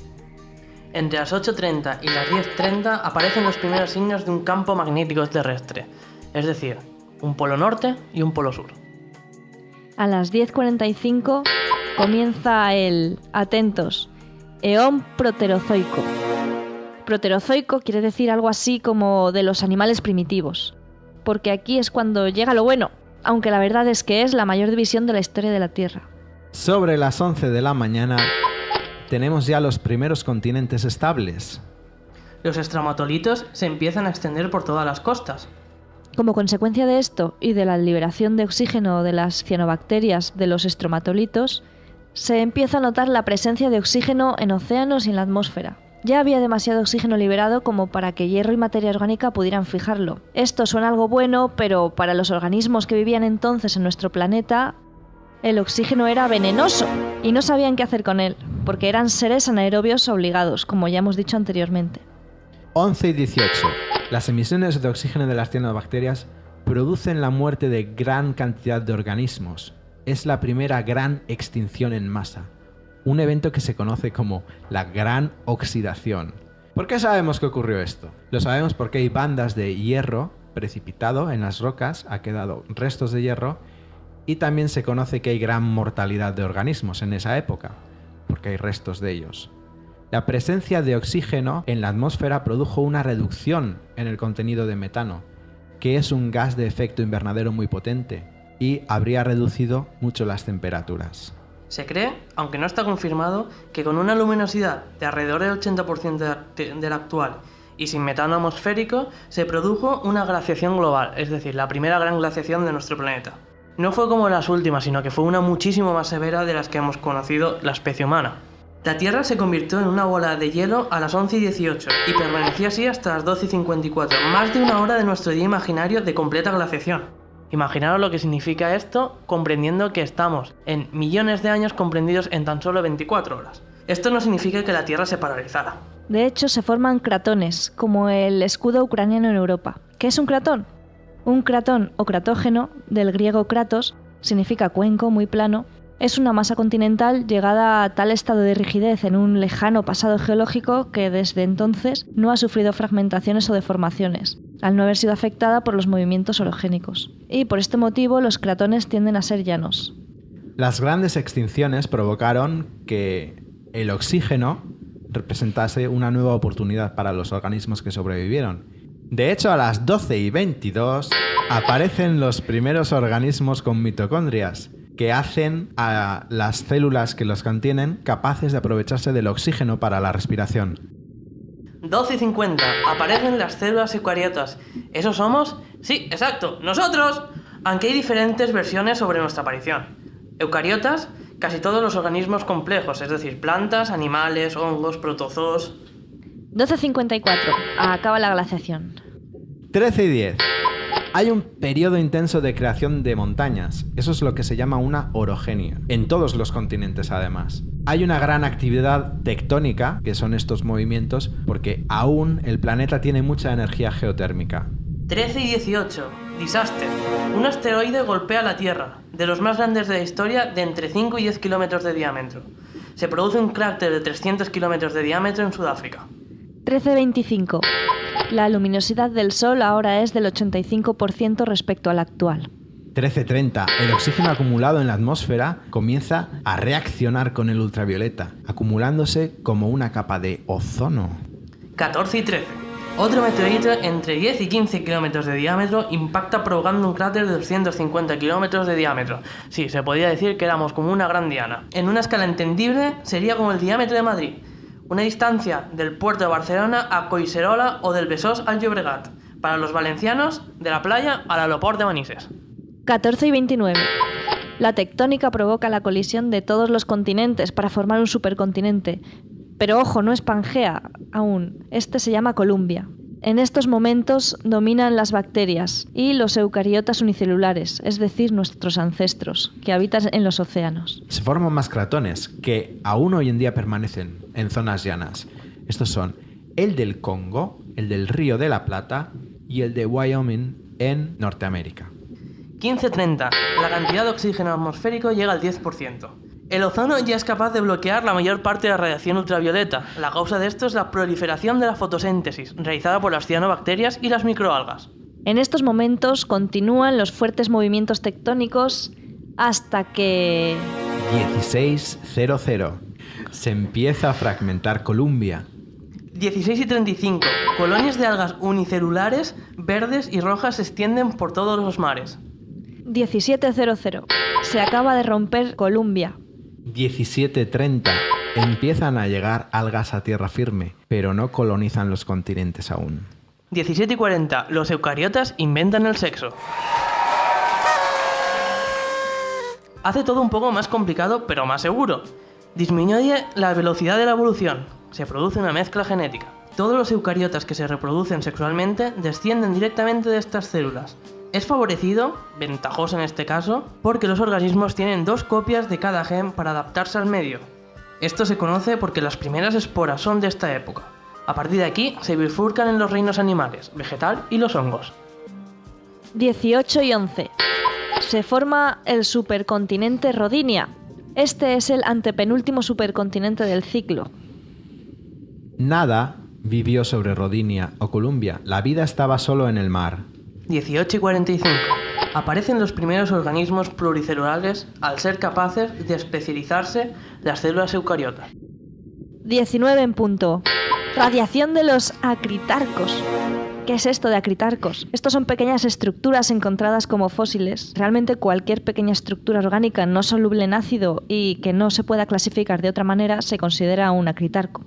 Entre las 8:30 y las 10:30 aparecen los primeros signos de un campo magnético terrestre, es decir, un polo norte y un polo sur. A las 10:45 comienza el, atentos, eón proterozoico. Proterozoico quiere decir algo así como de los animales primitivos, porque aquí es cuando llega lo bueno, aunque la verdad es que es la mayor división de la historia de la Tierra. Sobre las 11 de la mañana tenemos ya los primeros continentes estables. Los estromatolitos se empiezan a extender por todas las costas. Como consecuencia de esto y de la liberación de oxígeno de las cianobacterias de los estromatolitos, se empieza a notar la presencia de oxígeno en océanos y en la atmósfera. Ya había demasiado oxígeno liberado como para que hierro y materia orgánica pudieran fijarlo. Esto suena algo bueno, pero para los organismos que vivían entonces en nuestro planeta El oxígeno era venenoso y no sabían qué hacer con él, porque eran seres anaerobios obligados, como ya hemos dicho anteriormente. 11 y 18. Las emisiones de oxígeno de las cianobacterias producen la muerte de gran cantidad de organismos. Es la primera gran extinción en masa, un evento que se conoce como la gran oxidación. ¿Por qué sabemos que ocurrió esto? Lo sabemos porque hay bandas de hierro precipitado en las rocas, ha quedado restos de hierro, y también se conoce que hay gran mortalidad de organismos en esa época, porque hay restos de ellos. La presencia de oxígeno en la atmósfera produjo una reducción en el contenido de metano, que es un gas de efecto invernadero muy potente, y habría reducido mucho las temperaturas. Se cree, aunque no está confirmado, que con una luminosidad de alrededor del 80% de la actual y sin metano atmosférico, se produjo una glaciación global, es decir, la primera gran glaciación de nuestro planeta. No fue como las últimas, sino que fue una muchísimo más severa de las que hemos conocido la especie humana. La Tierra se convirtió en una bola de hielo a las 11 y 18 y permaneció así hasta las 12 y 54, más de una hora de nuestro día imaginario de completa glaciación. Imaginaros lo que significa esto comprendiendo que estamos en millones de años comprendidos en tan solo 24 horas. Esto no significa que la Tierra se paralizara. De hecho, se forman cratones, como el escudo ucraniano en Europa. ¿Qué es un cratón? Un cratón o cratógeno, del griego kratos, significa cuenco, muy plano. Es una masa continental llegada a tal estado de rigidez en un lejano pasado geológico que desde entonces no ha sufrido fragmentaciones o deformaciones, al no haber sido afectada por los movimientos orogénicos. Y por este motivo los cratones tienden a ser llanos. Las grandes extinciones provocaron que el oxígeno representase una nueva oportunidad para los organismos que sobrevivieron. De hecho, a las 12 y 22 aparecen los primeros organismos con mitocondrias, que hacen a las células que los contienen capaces de aprovecharse del oxígeno para la respiración. 12 y 50, aparecen las células eucariotas. ¿Eso somos? Sí, exacto, nosotros. Aunque hay diferentes versiones sobre nuestra aparición. Eucariotas, casi todos los organismos complejos, es decir, plantas, animales, hongos, protozoos. 12:54, acaba la glaciación. 13 y 10. Hay un periodo intenso de creación de montañas. Eso es lo que se llama una orogenia. En todos los continentes, además. Hay una gran actividad tectónica, que son estos movimientos, porque aún el planeta tiene mucha energía geotérmica. 13 y 18. Disaster. Un asteroide golpea la Tierra, de los más grandes de la historia, de entre 5 y 10 kilómetros de diámetro. Se produce un cráter de 300 kilómetros de diámetro en Sudáfrica. 13:25. La luminosidad del Sol ahora es del 85% respecto a la actual. 13:30. El oxígeno acumulado en la atmósfera comienza a reaccionar con el ultravioleta, acumulándose como una capa de ozono. 14 y 13. Otro meteorito entre 10 y 15 kilómetros de diámetro impacta provocando un cráter de 250 kilómetros de diámetro. Sí, se podría decir que éramos como una gran diana. En una escala entendible sería como el diámetro de Madrid. Una distancia del puerto de Barcelona a Collserola o del Besòs al Llobregat. Para los valencianos, de la playa al aeroport de Manises. 14 y 29. La tectónica provoca la colisión de todos los continentes para formar un supercontinente. Pero ojo, no es Pangea aún. Este se llama Columbia. En estos momentos dominan las bacterias y los eucariotas unicelulares, es decir, nuestros ancestros, que habitan en los océanos. Se forman más cratones que aún hoy en día permanecen en zonas llanas. Estos son el del Congo, el del Río de la Plata y el de Wyoming en Norteamérica. 15:30. La cantidad de oxígeno atmosférico llega al 10%. El ozono ya es capaz de bloquear la mayor parte de la radiación ultravioleta. La causa de esto es la proliferación de la fotosíntesis, realizada por las cianobacterias y las microalgas. En estos momentos continúan los fuertes movimientos tectónicos hasta que... 16:00. Se empieza a fragmentar Columbia. 16 y 35. Colonias de algas unicelulares, verdes y rojas se extienden por todos los mares. 17:00. Se acaba de romper Columbia. 17:30. Empiezan a llegar algas a tierra firme, pero no colonizan los continentes aún. 17 y 40. Los eucariotas inventan el sexo. Hace todo un poco más complicado, pero más seguro. Disminuye la velocidad de la evolución. Se produce una mezcla genética. Todos los eucariotas que se reproducen sexualmente descienden directamente de estas células. Es favorecido, ventajoso en este caso, porque los organismos tienen 2 copias de cada gen para adaptarse al medio. Esto se conoce porque las primeras esporas son de esta época. A partir de aquí se bifurcan en los reinos animales, vegetal y los hongos. 18 y 11. Se forma el supercontinente Rodinia. Este es el antepenúltimo supercontinente del ciclo. Nada vivió sobre Rodinia o Columbia. La vida estaba solo en el mar. 18 y 45. Aparecen los primeros organismos pluricelulares al ser capaces de especializarse las células eucariotas. 19 en punto. Radiación de los acritarcos. ¿Qué es esto de acritarcos? Estos son pequeñas estructuras encontradas como fósiles. Realmente cualquier pequeña estructura orgánica no soluble en ácido y que no se pueda clasificar de otra manera se considera un acritarco.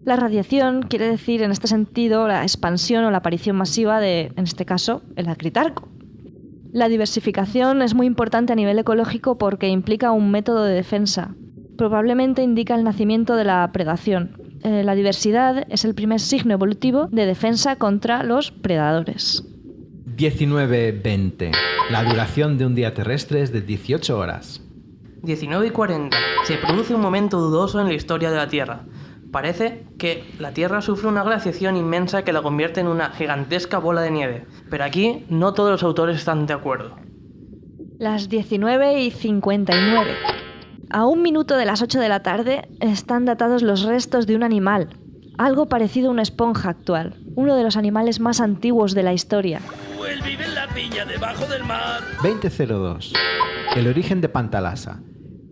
La radiación quiere decir en este sentido la expansión o la aparición masiva de, en este caso, el acritarco. La diversificación es muy importante a nivel ecológico porque implica un método de defensa. Probablemente indica el nacimiento de la predación. La diversidad es el primer signo evolutivo de defensa contra los predadores. 19-20. La duración de un día terrestre es de 18 horas. 19 y 40. Se produce un momento dudoso en la historia de la Tierra. Parece que la Tierra sufre una glaciación inmensa que la convierte en una gigantesca bola de nieve, pero aquí no todos los autores están de acuerdo. Las 19 y 59. A 1 minuto de las 8 de la tarde están datados los restos de un animal, algo parecido a una esponja actual, uno de los animales más antiguos de la historia. Él vive en la piña debajo del mar. 2002. El origen de Pantalasa,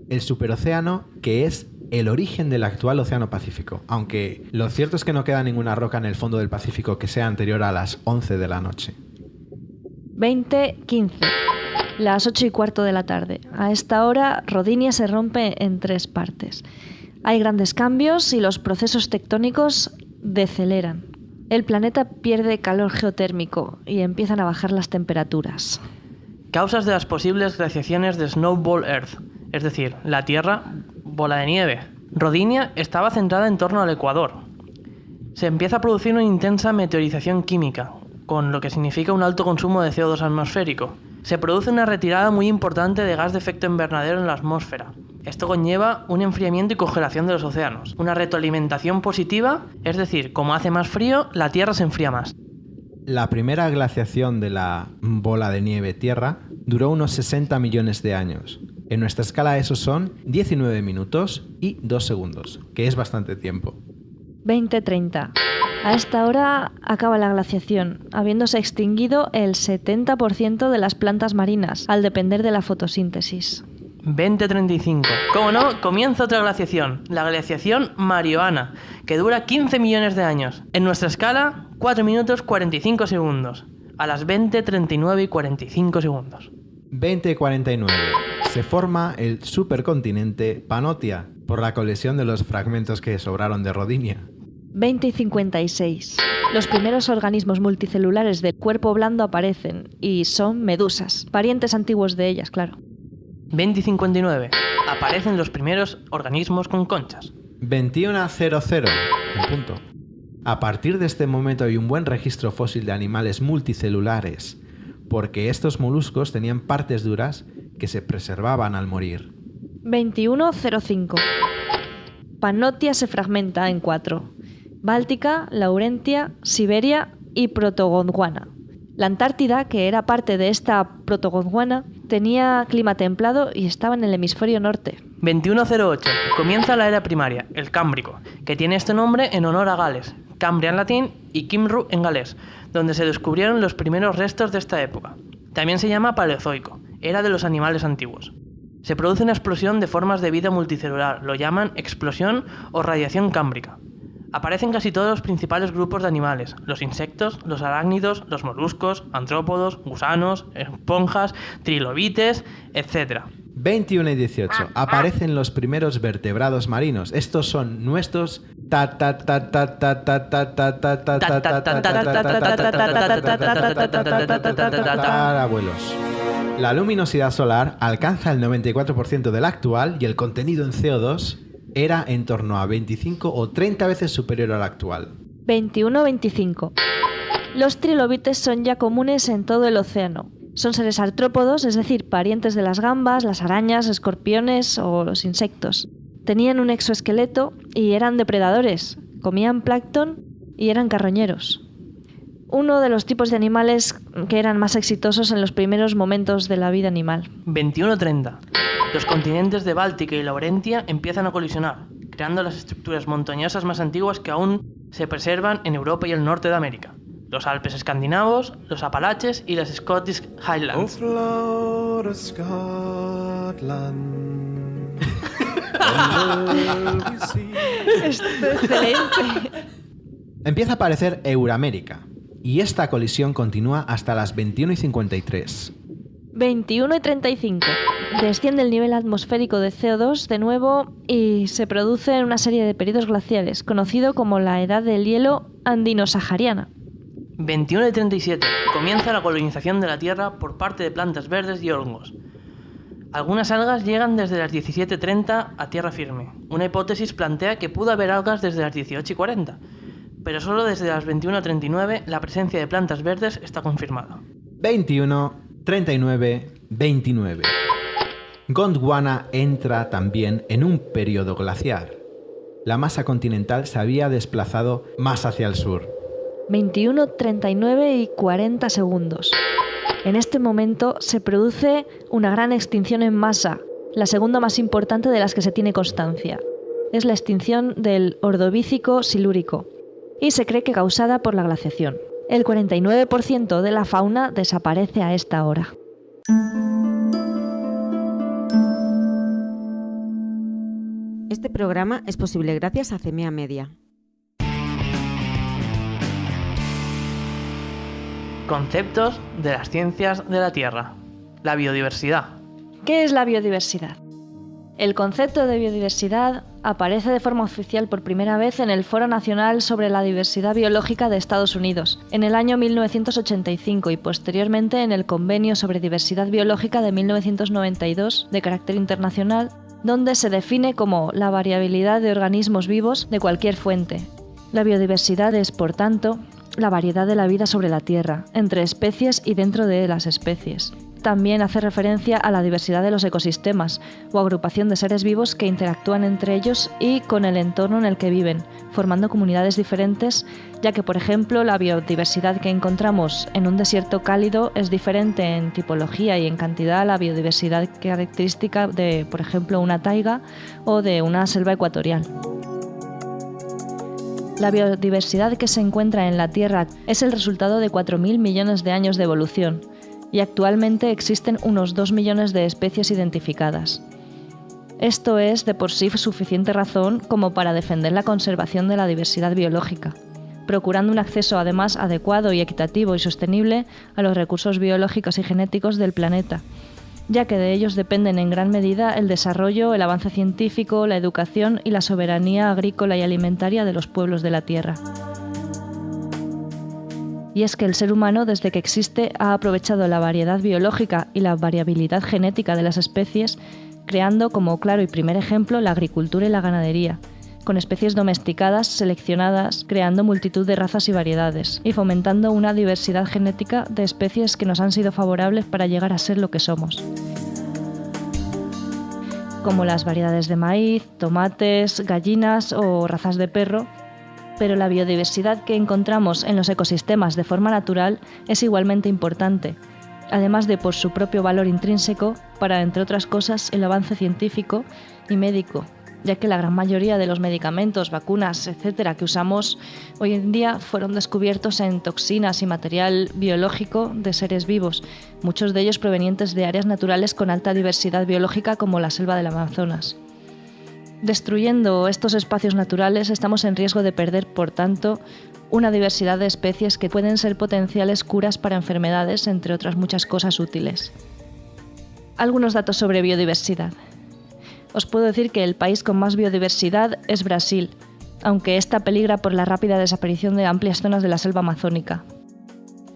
el superocéano que es el origen del actual Océano Pacífico, aunque lo cierto es que no queda ninguna roca en el fondo del Pacífico que sea anterior a las 11 de la noche. 20:15. Las 8 y cuarto de la tarde. A esta hora, Rodinia se rompe en 3 partes. Hay grandes cambios y los procesos tectónicos deceleran. El planeta pierde calor geotérmico y empiezan a bajar las temperaturas. Causas de las posibles glaciaciones de Snowball Earth, es decir, la Tierra bola de nieve. Rodinia estaba centrada en torno al Ecuador. Se empieza a producir una intensa meteorización química, con lo que significa un alto consumo de CO2 atmosférico. Se produce una retirada muy importante de gas de efecto invernadero en la atmósfera. Esto conlleva un enfriamiento y congelación de los océanos. Una retroalimentación positiva, es decir, como hace más frío, la Tierra se enfría más. La primera glaciación de la bola de nieve Tierra duró unos 60 millones de años. En nuestra escala eso son 19 minutos y 2 segundos, que es bastante tiempo. 20:30. A esta hora acaba la glaciación, habiéndose extinguido el 70% de las plantas marinas, al depender de la fotosíntesis. 2035. Como no, comienza otra glaciación, la glaciación Mariana, que dura 15 millones de años. En nuestra escala, 4 minutos 45 segundos, a las 20:39 y 45 segundos. 2049. Se forma el supercontinente Pannotia por la colisión de los fragmentos que sobraron de Rodinia. 20:56. Los primeros organismos multicelulares del cuerpo blando aparecen y son medusas, parientes antiguos de ellas, claro. 2059. Aparecen los primeros organismos con conchas. 2100 en punto. A partir de este momento hay un buen registro fósil de animales multicelulares, porque estos moluscos tenían partes duras que se preservaban al morir. 21:05. Pannotia se fragmenta en 4. Báltica, Laurentia, Siberia y Protogondwana. La Antártida, que era parte de esta Protogondwana, tenía clima templado y estaba en el hemisferio norte. 2108. Comienza la era primaria, el Cámbrico, que tiene este nombre en honor a Gales, Cambria en latín y Cymru en galés, donde se descubrieron los primeros restos de esta época. También se llama Paleozoico, era de los animales antiguos. Se produce una explosión de formas de vida multicelular, lo llaman explosión o radiación cámbrica. Aparecen casi todos los principales grupos de animales, los insectos, los arácnidos, los moluscos, antrópodos, gusanos, esponjas, trilobites, etc. 21 y 18. Aparecen los primeros vertebrados marinos. Estos son nuestros abuelos. La luminosidad solar alcanza el 94% del actual y el contenido en CO2 era en torno a 25 o 30 veces superior al actual. 21:25. Los trilobites son ya comunes en todo el océano. Son seres artrópodos, es decir, parientes de las gambas, las arañas, escorpiones o los insectos. Tenían un exoesqueleto y eran depredadores, comían plancton y eran carroñeros. Uno de los tipos de animales que eran más exitosos en los primeros momentos de la vida animal. 21:30. Los continentes de Báltica y Laurentia empiezan a colisionar, creando las estructuras montañosas más antiguas que aún se preservan en Europa y el norte de América. Los Alpes escandinavos, los Apalaches y las Scottish Highlands. Flora, Scotland. Excelente. Empieza a aparecer Euramérica, y esta colisión continúa hasta las 21:53. 21:35. Desciende el nivel atmosférico de CO2 de nuevo y se produce una serie de periodos glaciares, conocido como la Edad del Hielo Andino-Sahariana. 21:37. Comienza la colonización de la Tierra por parte de plantas verdes y hongos. Algunas algas llegan desde las 17:30 a tierra firme. Una hipótesis plantea que pudo haber algas desde las 18:40, pero solo desde las 21:39 la presencia de plantas verdes está confirmada. 21:39, 29. Gondwana entra también en un periodo glaciar. La masa continental se había desplazado más hacia el sur. 21:39 y 40 segundos. En este momento se produce una gran extinción en masa, la segunda más importante de las que se tiene constancia. Es la extinción del Ordovícico silúrico y se cree que causada por la glaciación. El 49% de la fauna desaparece a esta hora. Este programa es posible gracias a CEMEA Media. Conceptos de las ciencias de la Tierra. La biodiversidad. ¿Qué es la biodiversidad? El concepto de biodiversidad aparece de forma oficial por primera vez en el Foro Nacional sobre la Diversidad Biológica de Estados Unidos, en el año 1985 y posteriormente en el Convenio sobre Diversidad Biológica de 1992 de carácter internacional, donde se define como la variabilidad de organismos vivos de cualquier fuente. La biodiversidad es, por tanto, la variedad de la vida sobre la Tierra, entre especies y dentro de las especies. También hace referencia a la diversidad de los ecosistemas o agrupación de seres vivos que interactúan entre ellos y con el entorno en el que viven, formando comunidades diferentes, ya que, por ejemplo, la biodiversidad que encontramos en un desierto cálido es diferente en tipología y en cantidad a la biodiversidad característica de, por ejemplo, una taiga o de una selva ecuatorial. La biodiversidad que se encuentra en la Tierra es el resultado de 4.000 millones de años de evolución, y actualmente existen unos 2 millones de especies identificadas. Esto es de por sí suficiente razón como para defender la conservación de la diversidad biológica, procurando un acceso además adecuado y equitativo y sostenible a los recursos biológicos y genéticos del planeta, ya que de ellos dependen en gran medida el desarrollo, el avance científico, la educación y la soberanía agrícola y alimentaria de los pueblos de la Tierra. Y es que el ser humano, desde que existe, ha aprovechado la variedad biológica y la variabilidad genética de las especies, creando como claro y primer ejemplo la agricultura y la ganadería, con especies domesticadas, seleccionadas, creando multitud de razas y variedades, y fomentando una diversidad genética de especies que nos han sido favorables para llegar a ser lo que somos, como las variedades de maíz, tomates, gallinas o razas de perro. Pero la biodiversidad que encontramos en los ecosistemas de forma natural es igualmente importante, además de por su propio valor intrínseco para, entre otras cosas, el avance científico y médico, ya que la gran mayoría de los medicamentos, vacunas, etcétera, que usamos hoy en día fueron descubiertos en toxinas y material biológico de seres vivos, muchos de ellos provenientes de áreas naturales con alta diversidad biológica como la selva del Amazonas. Destruyendo estos espacios naturales estamos en riesgo de perder, por tanto, una diversidad de especies que pueden ser potenciales curas para enfermedades, entre otras muchas cosas útiles. Algunos datos sobre biodiversidad. Os puedo decir que el país con más biodiversidad es Brasil, aunque esta peligra por la rápida desaparición de amplias zonas de la selva amazónica.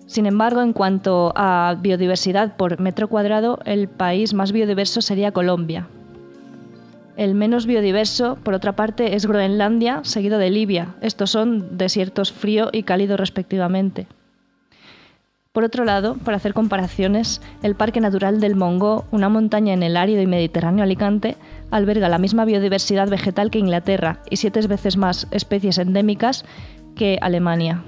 Sin embargo, en cuanto a biodiversidad por metro cuadrado, el país más biodiverso sería Colombia. El menos biodiverso, por otra parte, es Groenlandia, seguido de Libia. Estos son desiertos frío y cálido respectivamente. Por otro lado, para hacer comparaciones, el Parque Natural del Montgó, una montaña en el árido y mediterráneo Alicante, alberga la misma biodiversidad vegetal que Inglaterra y 7 veces más especies endémicas que Alemania.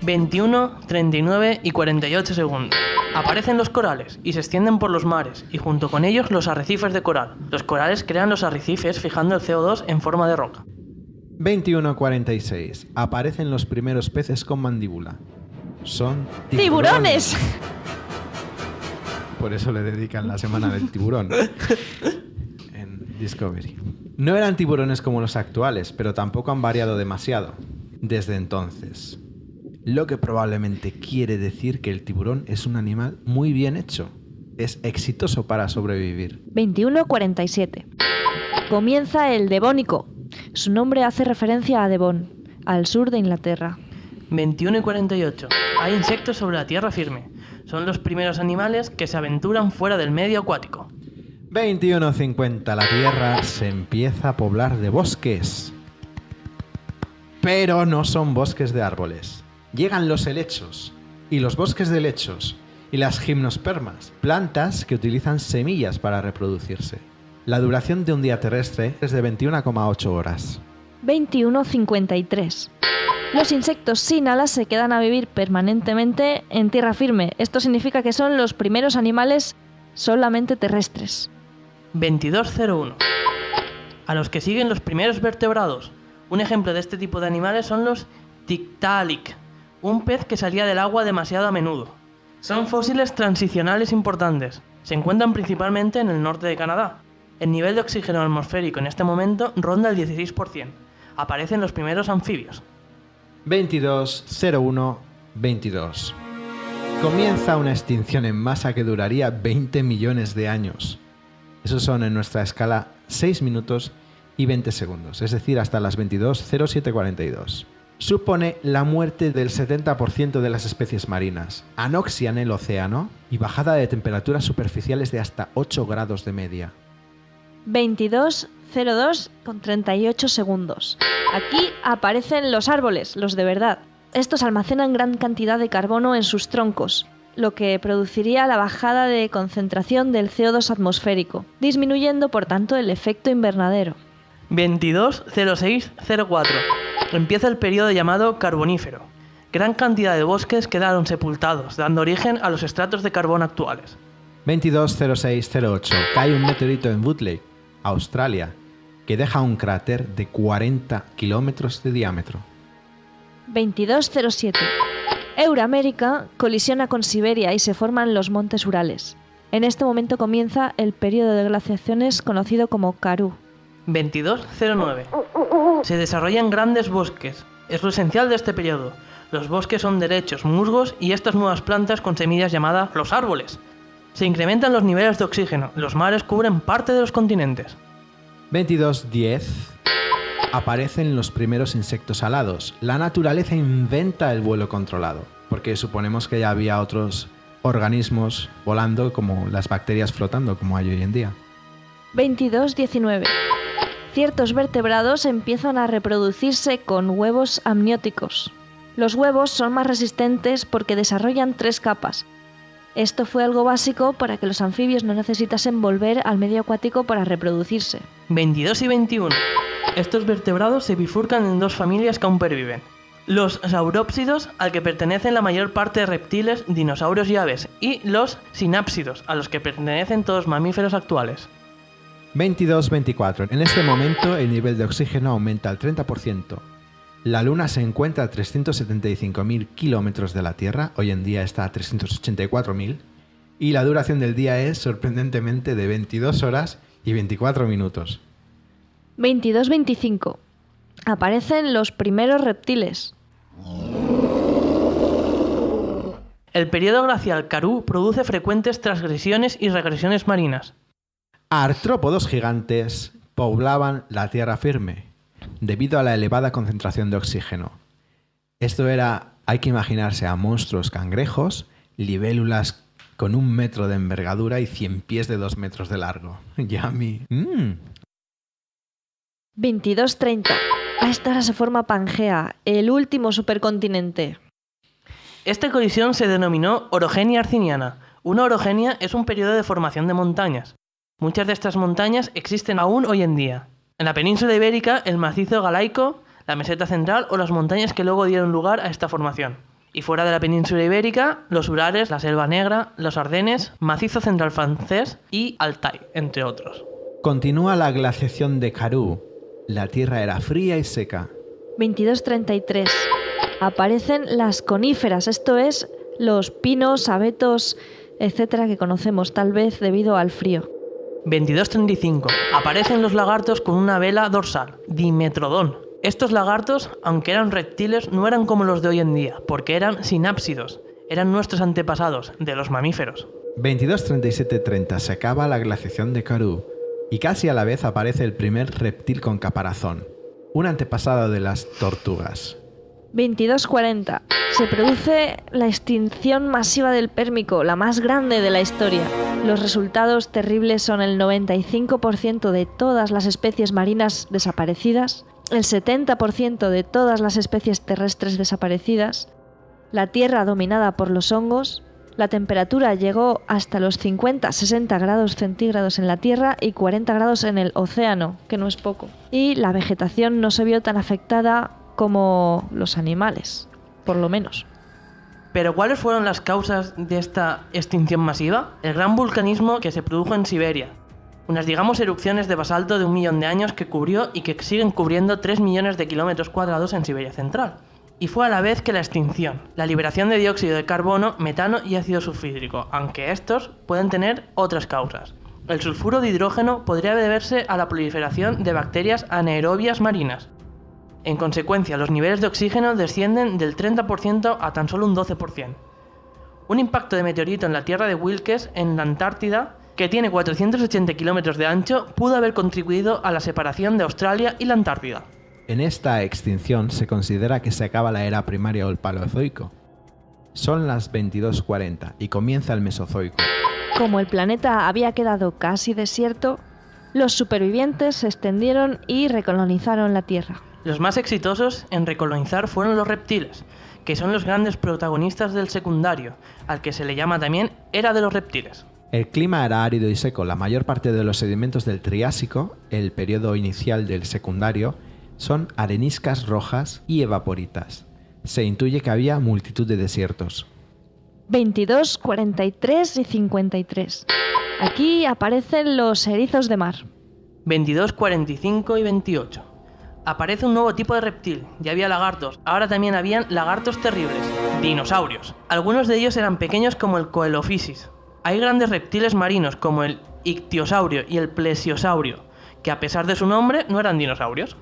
...21, 39 y 48 segundos. Aparecen los corales y se extienden por los mares y junto con ellos los arrecifes de coral. Los corales crean los arrecifes fijando el CO2 en forma de roca. 21:46. Aparecen los primeros peces con mandíbula. Son ¡Tiburones! Por eso le dedican la semana del tiburón en Discovery. No eran tiburones como los actuales, pero tampoco han variado demasiado desde entonces. Lo que probablemente quiere decir que el tiburón es un animal muy bien hecho. Es exitoso para sobrevivir. 21:47. Comienza el Devónico. Su nombre hace referencia a Devon, al sur de Inglaterra. 21 y 48. Hay insectos sobre la tierra firme. Son los primeros animales que se aventuran fuera del medio acuático. 21:50. La tierra se empieza a poblar de bosques. Pero no son bosques de árboles. Llegan los helechos y los bosques de helechos y las gimnospermas, plantas que utilizan semillas para reproducirse. La duración de un día terrestre es de 21,8 horas. 21:53. Los insectos sin alas se quedan a vivir permanentemente en tierra firme. Esto significa que son los primeros animales solamente terrestres. 22:01. A los que siguen los primeros vertebrados. Un ejemplo de este tipo de animales son los Tiktaalik, un pez que salía del agua demasiado a menudo. Son fósiles transicionales importantes. Se encuentran principalmente en el norte de Canadá. El nivel de oxígeno atmosférico en este momento ronda el 16%. Aparecen los primeros anfibios. 22:01:22. Comienza una extinción en masa que duraría 20 millones de años. Esos son en nuestra escala 6 minutos y 20 segundos, es decir, hasta las 22:07:42. Supone la muerte del 70% de las especies marinas, anoxia en el océano y bajada de temperaturas superficiales de hasta 8 grados de media. 22:02:38 segundos. Aquí aparecen los árboles, los de verdad. Estos almacenan gran cantidad de carbono en sus troncos, lo que produciría la bajada de concentración del CO2 atmosférico, disminuyendo por tanto el efecto invernadero. 22:06:04. Empieza el periodo llamado Carbonífero. Gran cantidad de bosques quedaron sepultados, dando origen a los estratos de carbón actuales. 22:06:08. Cae un meteorito en Wood Lake, Australia, que deja un cráter de 40 kilómetros de diámetro. 22:07. Euramérica colisiona con Siberia y se forman los montes Urales. En este momento comienza el periodo de glaciaciones conocido como Karoo. 22:09. Se desarrollan grandes bosques. Es lo esencial de este periodo. Los bosques son derechos, musgos y estas nuevas plantas con semillas llamadas los árboles. Se incrementan los niveles de oxígeno. Los mares cubren parte de los continentes. 22:10. Aparecen los primeros insectos alados. La naturaleza inventa el vuelo controlado, porque suponemos que ya había otros organismos volando, como las bacterias flotando, como hay hoy en día. 22:19. Ciertos vertebrados empiezan a reproducirse con huevos amnióticos. Los huevos son más resistentes porque desarrollan 3 capas. Esto fue algo básico para que los anfibios no necesitasen volver al medio acuático para reproducirse. 22 y 21. Estos vertebrados se bifurcan en 2 familias que aún perviven. Los saurópsidos, al que pertenecen la mayor parte de reptiles, dinosaurios y aves, y los sinápsidos, a los que pertenecen todos los mamíferos actuales. 22:24. En este momento el nivel de oxígeno aumenta al 30%. La Luna se encuentra a 375.000 kilómetros de la Tierra, hoy en día está a 384.000, y la duración del día es sorprendentemente de 22 horas y 24 minutos. 22:25. Aparecen los primeros reptiles. El periodo glacial Karoo produce frecuentes transgresiones y regresiones marinas. Artrópodos gigantes poblaban la tierra firme debido a la elevada concentración de oxígeno. Esto era Hay que imaginarse a monstruos cangrejos, libélulas con 1 metro de envergadura y 100 pies de 2 metros de largo. Yummy. 2230. A esta hora se forma Pangea, el último supercontinente. Esta colisión se denominó orogenia arciniana. Una orogenia es un periodo de formación de montañas. Muchas de estas montañas existen aún hoy en día. En la península ibérica, el macizo galaico, la meseta central o las montañas que luego dieron lugar a esta formación. Y fuera de la península ibérica, los Urales, la Selva Negra, los Ardenes, macizo central francés y Altai, entre otros. Continúa la glaciación de Karoo. La tierra era fría y seca. 2233. Aparecen las coníferas, esto es, los pinos, abetos, etcétera, que conocemos tal vez debido al frío. 2235. Aparecen los lagartos con una vela dorsal, Dimetrodon. Estos lagartos, aunque eran reptiles, no eran como los de hoy en día, porque eran sinápsidos. Eran nuestros antepasados, de los mamíferos. 2237-30 se acaba la glaciación de Karoo y casi a la vez aparece el primer reptil con caparazón, un antepasado de las tortugas. 2240. Se produce la extinción masiva del Pérmico, la más grande de la historia. Los resultados terribles son el 95% de todas las especies marinas desaparecidas, el 70% de todas las especies terrestres desaparecidas, la Tierra dominada por los hongos, la temperatura llegó hasta los 50-60 grados centígrados en la Tierra y 40 grados en el océano, que no es poco. Y la vegetación no se vio tan afectada como los animales, por lo menos. ¿Pero cuáles fueron las causas de esta extinción masiva? El gran vulcanismo que se produjo en Siberia. Unas, digamos, erupciones de basalto de 1 millón de años que cubrió y que siguen cubriendo 3 millones de kilómetros cuadrados en Siberia Central. Y fue a la vez que la extinción, la liberación de dióxido de carbono, metano y ácido sulfídrico, aunque estos pueden tener otras causas. El sulfuro de hidrógeno podría deberse a la proliferación de bacterias anaerobias marinas. En consecuencia, los niveles de oxígeno descienden del 30% a tan solo un 12%. Un impacto de meteorito en la Tierra de Wilkes, en la Antártida, que tiene 480 kilómetros de ancho, pudo haber contribuido a la separación de Australia y la Antártida. En esta extinción se considera que se acaba la era primaria o el Paleozoico. Son las 22:40 y comienza el Mesozoico. Como el planeta había quedado casi desierto, los supervivientes se extendieron y recolonizaron la Tierra. Los más exitosos en recolonizar fueron los reptiles, que son los grandes protagonistas del secundario, al que se le llama también Era de los Reptiles. El clima era árido y seco. La mayor parte de los sedimentos del Triásico, el periodo inicial del secundario, son areniscas rojas y evaporitas. Se intuye que había multitud de desiertos. 22, 43 y 53. Aquí aparecen los erizos de mar. 22, 45 y 28. Aparece un nuevo tipo de reptil. Ya había lagartos, ahora también habían lagartos terribles, dinosaurios. Algunos de ellos eran pequeños como el Coelophysis. Hay grandes reptiles marinos como el ictiosaurio y el plesiosaurio, que a pesar de su nombre no eran dinosaurios.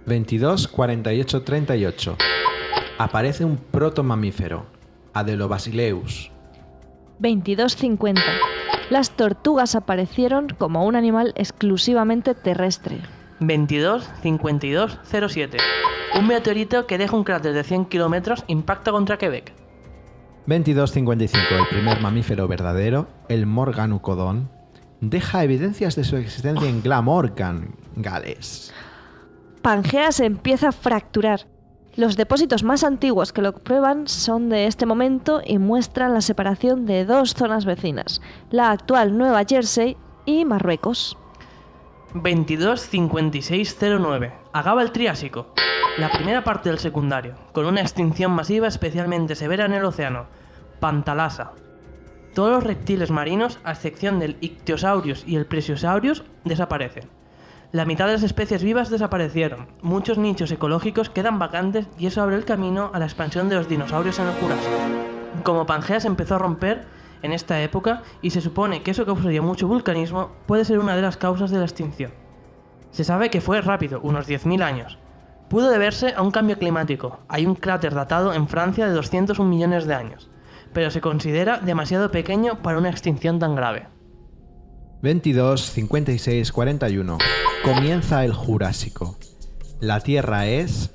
22, 48, 38. Aparece un protomamífero, Adelobasileus. 22-50. Las tortugas aparecieron como un animal exclusivamente terrestre. 22, 52, 07. Un meteorito que deja un cráter de 100 kilómetros impacta contra Quebec. 22:55. El primer mamífero verdadero, el Morganeucodon, deja evidencias de su existencia en Glamorgan, Gales. Pangea se empieza a fracturar. Los depósitos más antiguos que lo prueban son de este momento y muestran la separación de dos zonas vecinas, la actual Nueva Jersey y Marruecos. 22-56-09. Acaba el Triásico, la primera parte del secundario, con una extinción masiva especialmente severa en el océano, Pantalasa. Todos los reptiles marinos, a excepción del Ictiosaurus y el Plesiosaurus, desaparecen. La mitad de las especies vivas desaparecieron, muchos nichos ecológicos quedan vacantes y eso abre el camino a la expansión de los dinosaurios en el Jurásico. Como Pangea se empezó a romper en esta época y se supone que eso causaría mucho vulcanismo, puede ser una de las causas de la extinción. Se sabe que fue rápido, unos 10.000 años. Pudo deberse a un cambio climático. Hay un cráter datado en Francia de 201 millones de años, pero se considera demasiado pequeño para una extinción tan grave. 22-56-41. Comienza el Jurásico. La Tierra es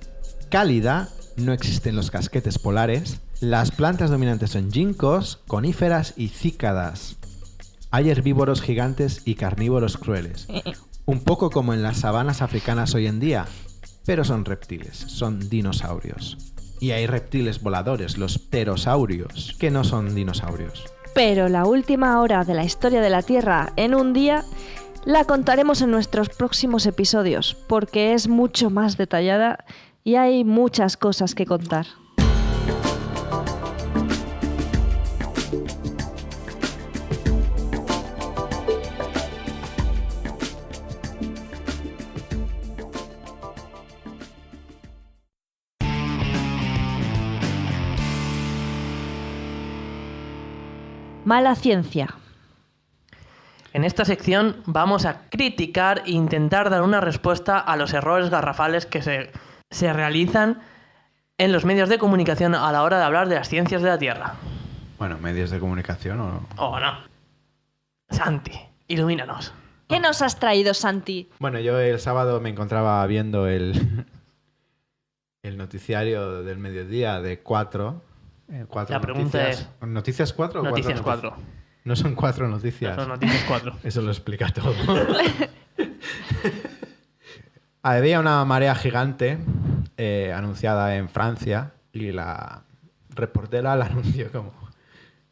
cálida no existen los casquetes polares. Las plantas dominantes son ginkgos, coníferas y cícadas. Hay herbívoros gigantes y carnívoros crueles. Un poco como en las sabanas africanas hoy en día, pero son reptiles, son dinosaurios. Y hay reptiles voladores, los pterosaurios, que no son dinosaurios. Pero la última hora de la historia de la Tierra en un día la contaremos en nuestros próximos episodios, porque es mucho más detallada y hay muchas cosas que contar. Mala ciencia. En esta sección vamos a criticar e intentar dar una respuesta a los errores garrafales que se realizan en los medios de comunicación a la hora de hablar de las ciencias de la Tierra. Bueno, medios de comunicación o... ¿O no? Santi, ilumínanos. ¿Qué nos has traído, Santi? Bueno, yo el sábado me encontraba viendo el noticiario del mediodía de 4. La pregunta noticias. es... ¿Noticias 4 o 4 Noticias 4. No son 4 noticias. Son Noticias 4. Eso lo explica todo. Había una marea gigante anunciada en Francia y la reportera la anunció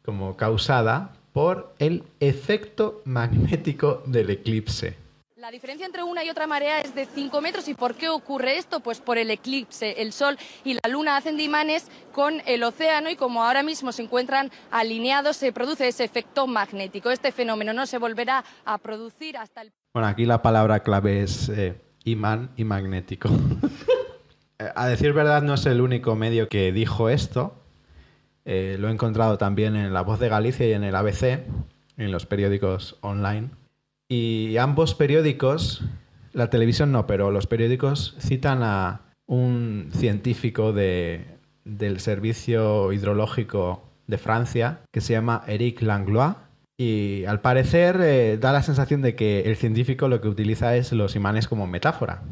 como causada por el efecto magnético del eclipse. La diferencia entre una y otra marea es de 5 metros. ¿Y por qué ocurre esto? Pues por el eclipse. El Sol y la Luna hacen de imanes con el océano y como ahora mismo se encuentran alineados, se produce ese efecto magnético. Este fenómeno no se volverá a producir hasta el... Bueno, aquí la palabra clave es imán y magnético. A decir verdad, no es el único medio que dijo esto. Lo he encontrado también en La Voz de Galicia y en el ABC, en los periódicos online. Y ambos periódicos, la televisión no, pero los periódicos citan a un científico del Servicio Hidrológico de Francia que se llama Éric Langlois. Y al parecer da la sensación de que el científico lo que utiliza es los imanes como metáfora.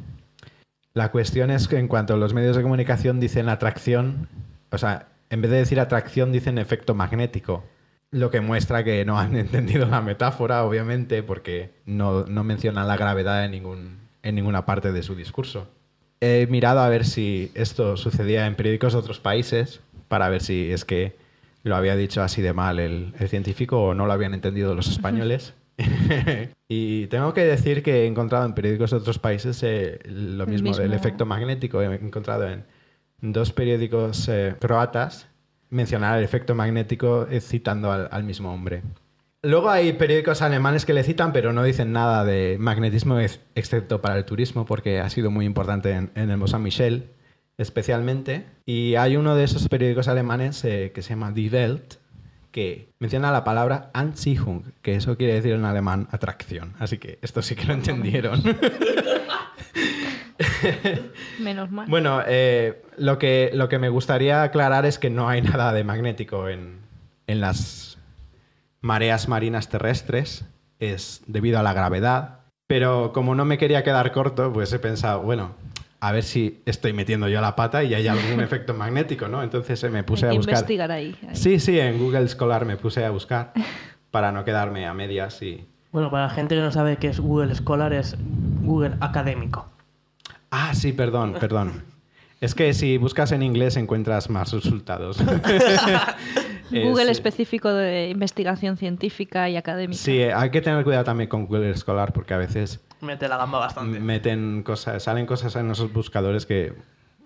La cuestión es que en cuanto a los medios de comunicación dicen atracción, o sea, en vez de decir atracción dicen efecto magnético. Lo que muestra que no han entendido la metáfora, obviamente, porque no mencionan la gravedad en ninguna parte de su discurso. He mirado a ver si esto sucedía en periódicos de otros países, para ver si es que lo había dicho así de mal el científico o no lo habían entendido los españoles. Y tengo que decir que he encontrado en periódicos de otros países lo mismo del efecto magnético. He encontrado en 2 periódicos croatas mencionar el efecto magnético citando al mismo hombre. Luego hay periódicos alemanes que le citan, pero no dicen nada de magnetismo excepto para el turismo, porque ha sido muy importante en el Mont Saint-Michel, especialmente. Y hay uno de esos periódicos alemanes que se llama Die Welt, que menciona la palabra Anziehung, que eso quiere decir en alemán atracción. Así que esto sí que lo entendieron. Menos mal. Bueno, lo que me gustaría aclarar es que no hay nada de magnético en las mareas marinas terrestres. Es debido a la gravedad. Pero como no me quería quedar corto, pues he pensado, bueno, a ver si estoy metiendo yo la pata y hay algún efecto magnético, ¿no? Entonces me puse a buscar. Investigar ahí. Sí, en Google Scholar me puse a buscar para no quedarme a medias y... Bueno, para la gente que no sabe qué es Google Scholar, es Google académico. Ah, sí, perdón. Es que si buscas en inglés encuentras más resultados. Google Sí. específico de investigación científica y académica. Sí, hay que tener cuidado también con Google Scholar porque a veces Mete la gamba bastante. salen cosas en esos buscadores que,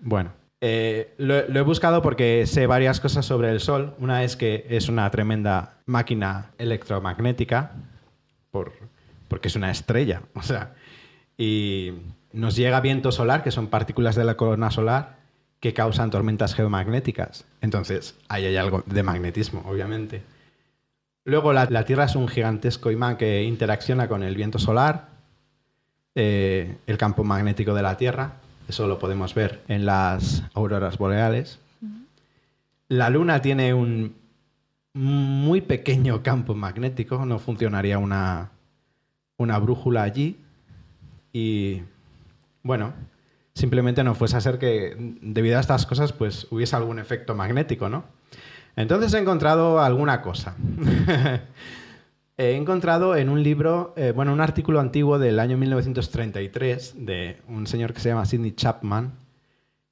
bueno. Lo he buscado porque sé varias cosas sobre el Sol. Una es que es una tremenda máquina electromagnética porque es una estrella, o sea, y nos llega viento solar, que son partículas de la corona solar, que causan tormentas geomagnéticas. Entonces, ahí hay algo de magnetismo, obviamente. Luego, la Tierra es un gigantesco imán que interacciona con el viento solar, el campo magnético de la Tierra. Eso lo podemos ver en las auroras boreales. La Luna tiene un muy pequeño campo magnético, no funcionaría una brújula allí. Y, bueno, simplemente no fuese a ser que debido a estas cosas pues hubiese algún efecto magnético, ¿no? Entonces he encontrado alguna cosa. He encontrado en un libro, un artículo antiguo del año 1933 de un señor que se llama Sidney Chapman,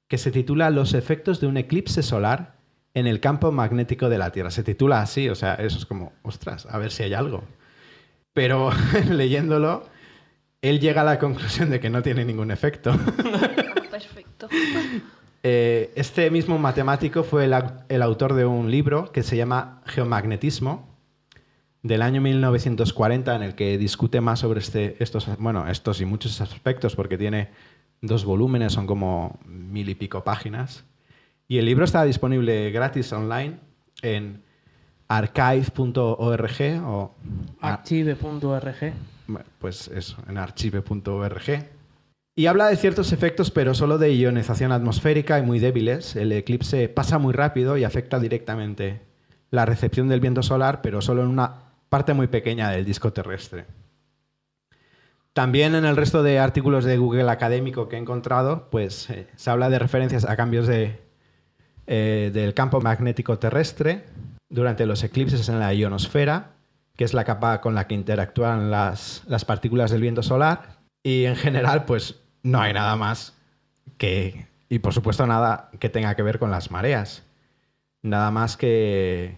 que se titula Los efectos de un eclipse solar en el campo magnético de la Tierra. Se titula así, o sea, eso es como, ostras, a ver si hay algo. Pero leyéndolo, él llega a la conclusión de que no tiene ningún efecto. Perfecto. Este mismo matemático fue el autor de un libro que se llama Geomagnetismo, del año 1940, en el que discute más sobre estos y muchos aspectos, porque tiene 2 volúmenes, son como 1000 y pico páginas. Y el libro está disponible gratis online en archive.org o... Archive.org. Pues eso, en archive.org. Y habla de ciertos efectos, pero solo de ionización atmosférica y muy débiles. El eclipse pasa muy rápido y afecta directamente la recepción del viento solar, pero solo en una parte muy pequeña del disco terrestre. También en el resto de artículos de Google académico que he encontrado, pues se habla de referencias a cambios del campo magnético terrestre durante los eclipses en la ionosfera, que es la capa con la que interactúan las partículas del viento solar. Y en general, pues no hay nada más y por supuesto nada que tenga que ver con las mareas. Nada más que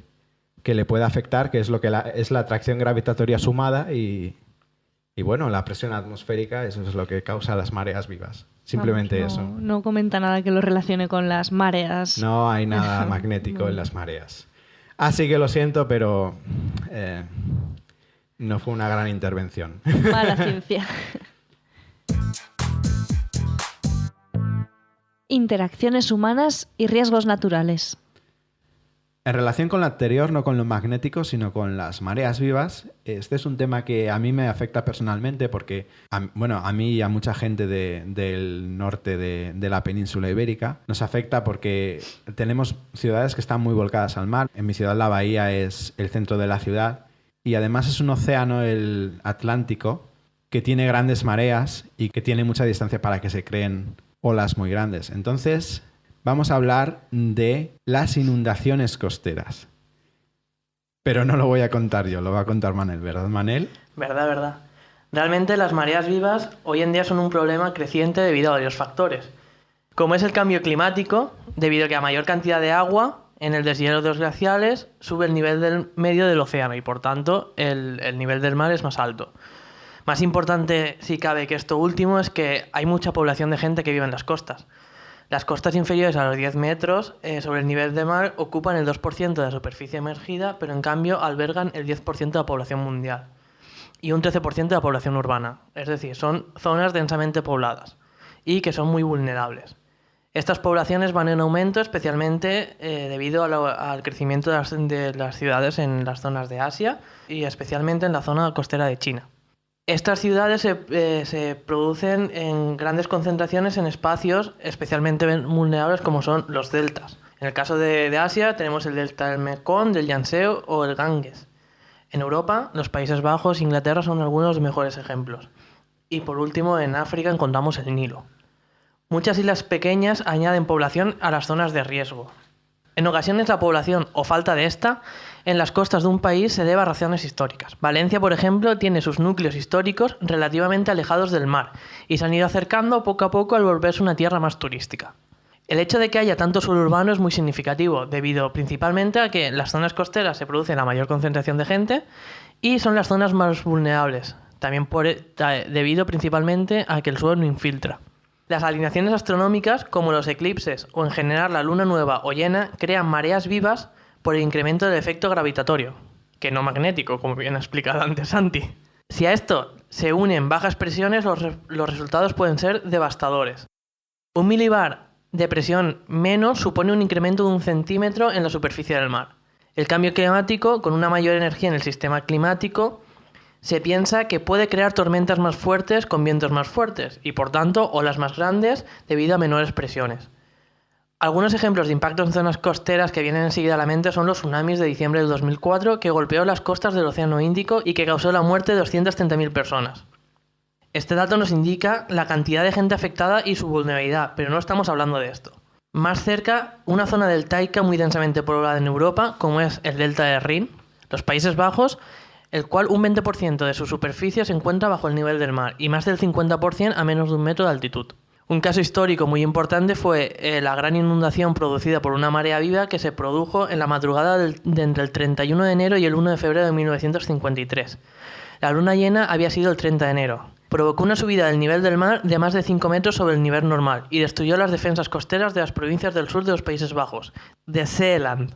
le pueda afectar, que es lo que es la atracción gravitatoria sumada y bueno, la presión atmosférica, eso es lo que causa las mareas vivas. Simplemente eso. No comenta nada que lo relacione con las mareas. No hay nada magnético en las mareas. Así que lo siento, pero no fue una gran intervención. Mala ciencia. Interacciones humanas y riesgos naturales. En relación con lo anterior, no con lo magnético, sino con las mareas vivas, este es un tema que a mí me afecta personalmente porque, a mí y a mucha gente del norte de la península ibérica, nos afecta porque tenemos ciudades que están muy volcadas al mar. En mi ciudad, la bahía es el centro de la ciudad y además es un océano, el Atlántico, que tiene grandes mareas y que tiene mucha distancia para que se creen olas muy grandes. Entonces, vamos a hablar de las inundaciones costeras. Pero no lo voy a contar yo, lo va a contar Manel, ¿verdad, Manel? Verdad. Realmente las mareas vivas hoy en día son un problema creciente debido a varios factores. Como es el cambio climático, debido a que a mayor cantidad de agua en el deshielo de los glaciares sube el nivel del medio del océano y por tanto el nivel del mar es más alto. Más importante, si cabe, que esto último es que hay mucha población de gente que vive en las costas. Las costas inferiores a los 10 metros sobre el nivel del mar ocupan el 2% de la superficie emergida, pero en cambio albergan el 10% de la población mundial y un 13% de la población urbana. Es decir, son zonas densamente pobladas y que son muy vulnerables. Estas poblaciones van en aumento especialmente debido al crecimiento de las ciudades en las zonas de Asia y especialmente en la zona costera de China. Estas ciudades se producen en grandes concentraciones en espacios especialmente vulnerables como son los deltas. En el caso de Asia tenemos el delta del Mekong, del Yangtze o el Ganges. En Europa, los Países Bajos e Inglaterra son algunos de los mejores ejemplos. Y por último, en África encontramos el Nilo. Muchas islas pequeñas añaden población a las zonas de riesgo. En ocasiones la población o falta de esta en las costas de un país se debe a razones históricas. Valencia, por ejemplo, tiene sus núcleos históricos relativamente alejados del mar y se han ido acercando poco a poco al volverse una tierra más turística. El hecho de que haya tanto suelo urbano es muy significativo, debido principalmente a que en las zonas costeras se produce la mayor concentración de gente y son las zonas más vulnerables, también debido principalmente a que el suelo no infiltra. Las alineaciones astronómicas, como los eclipses o en general la luna nueva o llena, crean mareas vivas por el incremento del efecto gravitatorio, que no magnético, como bien ha explicado antes Santi. Si a esto se unen bajas presiones, los resultados pueden ser devastadores. Un milibar de presión menos supone un incremento de 1 centímetro en la superficie del mar. El cambio climático, con una mayor energía en el sistema climático, se piensa que puede crear tormentas más fuertes con vientos más fuertes y, por tanto, olas más grandes debido a menores presiones. Algunos ejemplos de impactos en zonas costeras que vienen enseguida a la mente son los tsunamis de diciembre del 2004 que golpeó las costas del Océano Índico y que causó la muerte de 230.000 personas. Este dato nos indica la cantidad de gente afectada y su vulnerabilidad, pero no estamos hablando de esto. Más cerca, una zona del Taika muy densamente poblada en Europa, como es el delta del Rin, los Países Bajos, el cual un 20% de su superficie se encuentra bajo el nivel del mar y más del 50% a menos de 1 metro de altitud. Un caso histórico muy importante fue la gran inundación producida por una marea viva que se produjo en la madrugada de entre el 31 de enero y el 1 de febrero de 1953. La luna llena había sido el 30 de enero. Provocó una subida del nivel del mar de más de 5 metros sobre el nivel normal y destruyó las defensas costeras de las provincias del sur de los Países Bajos, de Zeeland.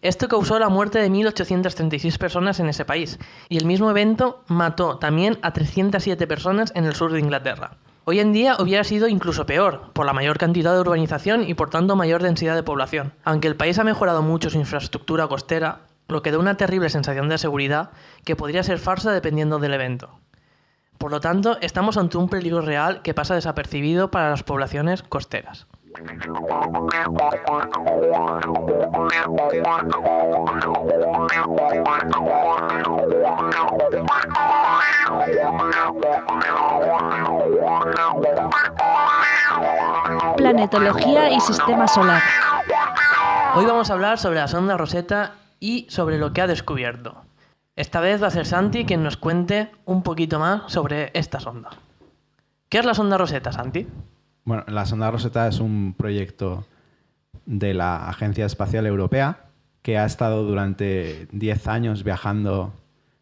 Esto causó la muerte de 1.836 personas en ese país, y el mismo evento mató también a 307 personas en el sur de Inglaterra. Hoy en día hubiera sido incluso peor, por la mayor cantidad de urbanización y por tanto mayor densidad de población. Aunque el país ha mejorado mucho su infraestructura costera, lo que da una terrible sensación de seguridad que podría ser falsa dependiendo del evento. Por lo tanto, estamos ante un peligro real que pasa desapercibido para las poblaciones costeras. Planetología y sistema solar. Hoy vamos a hablar sobre la sonda Rosetta y sobre lo que ha descubierto. Esta vez va a ser Santi quien nos cuente un poquito más sobre esta sonda. ¿Qué es la sonda Rosetta, Santi? Bueno, la sonda Rosetta es un proyecto de la Agencia Espacial Europea que ha estado durante 10 años viajando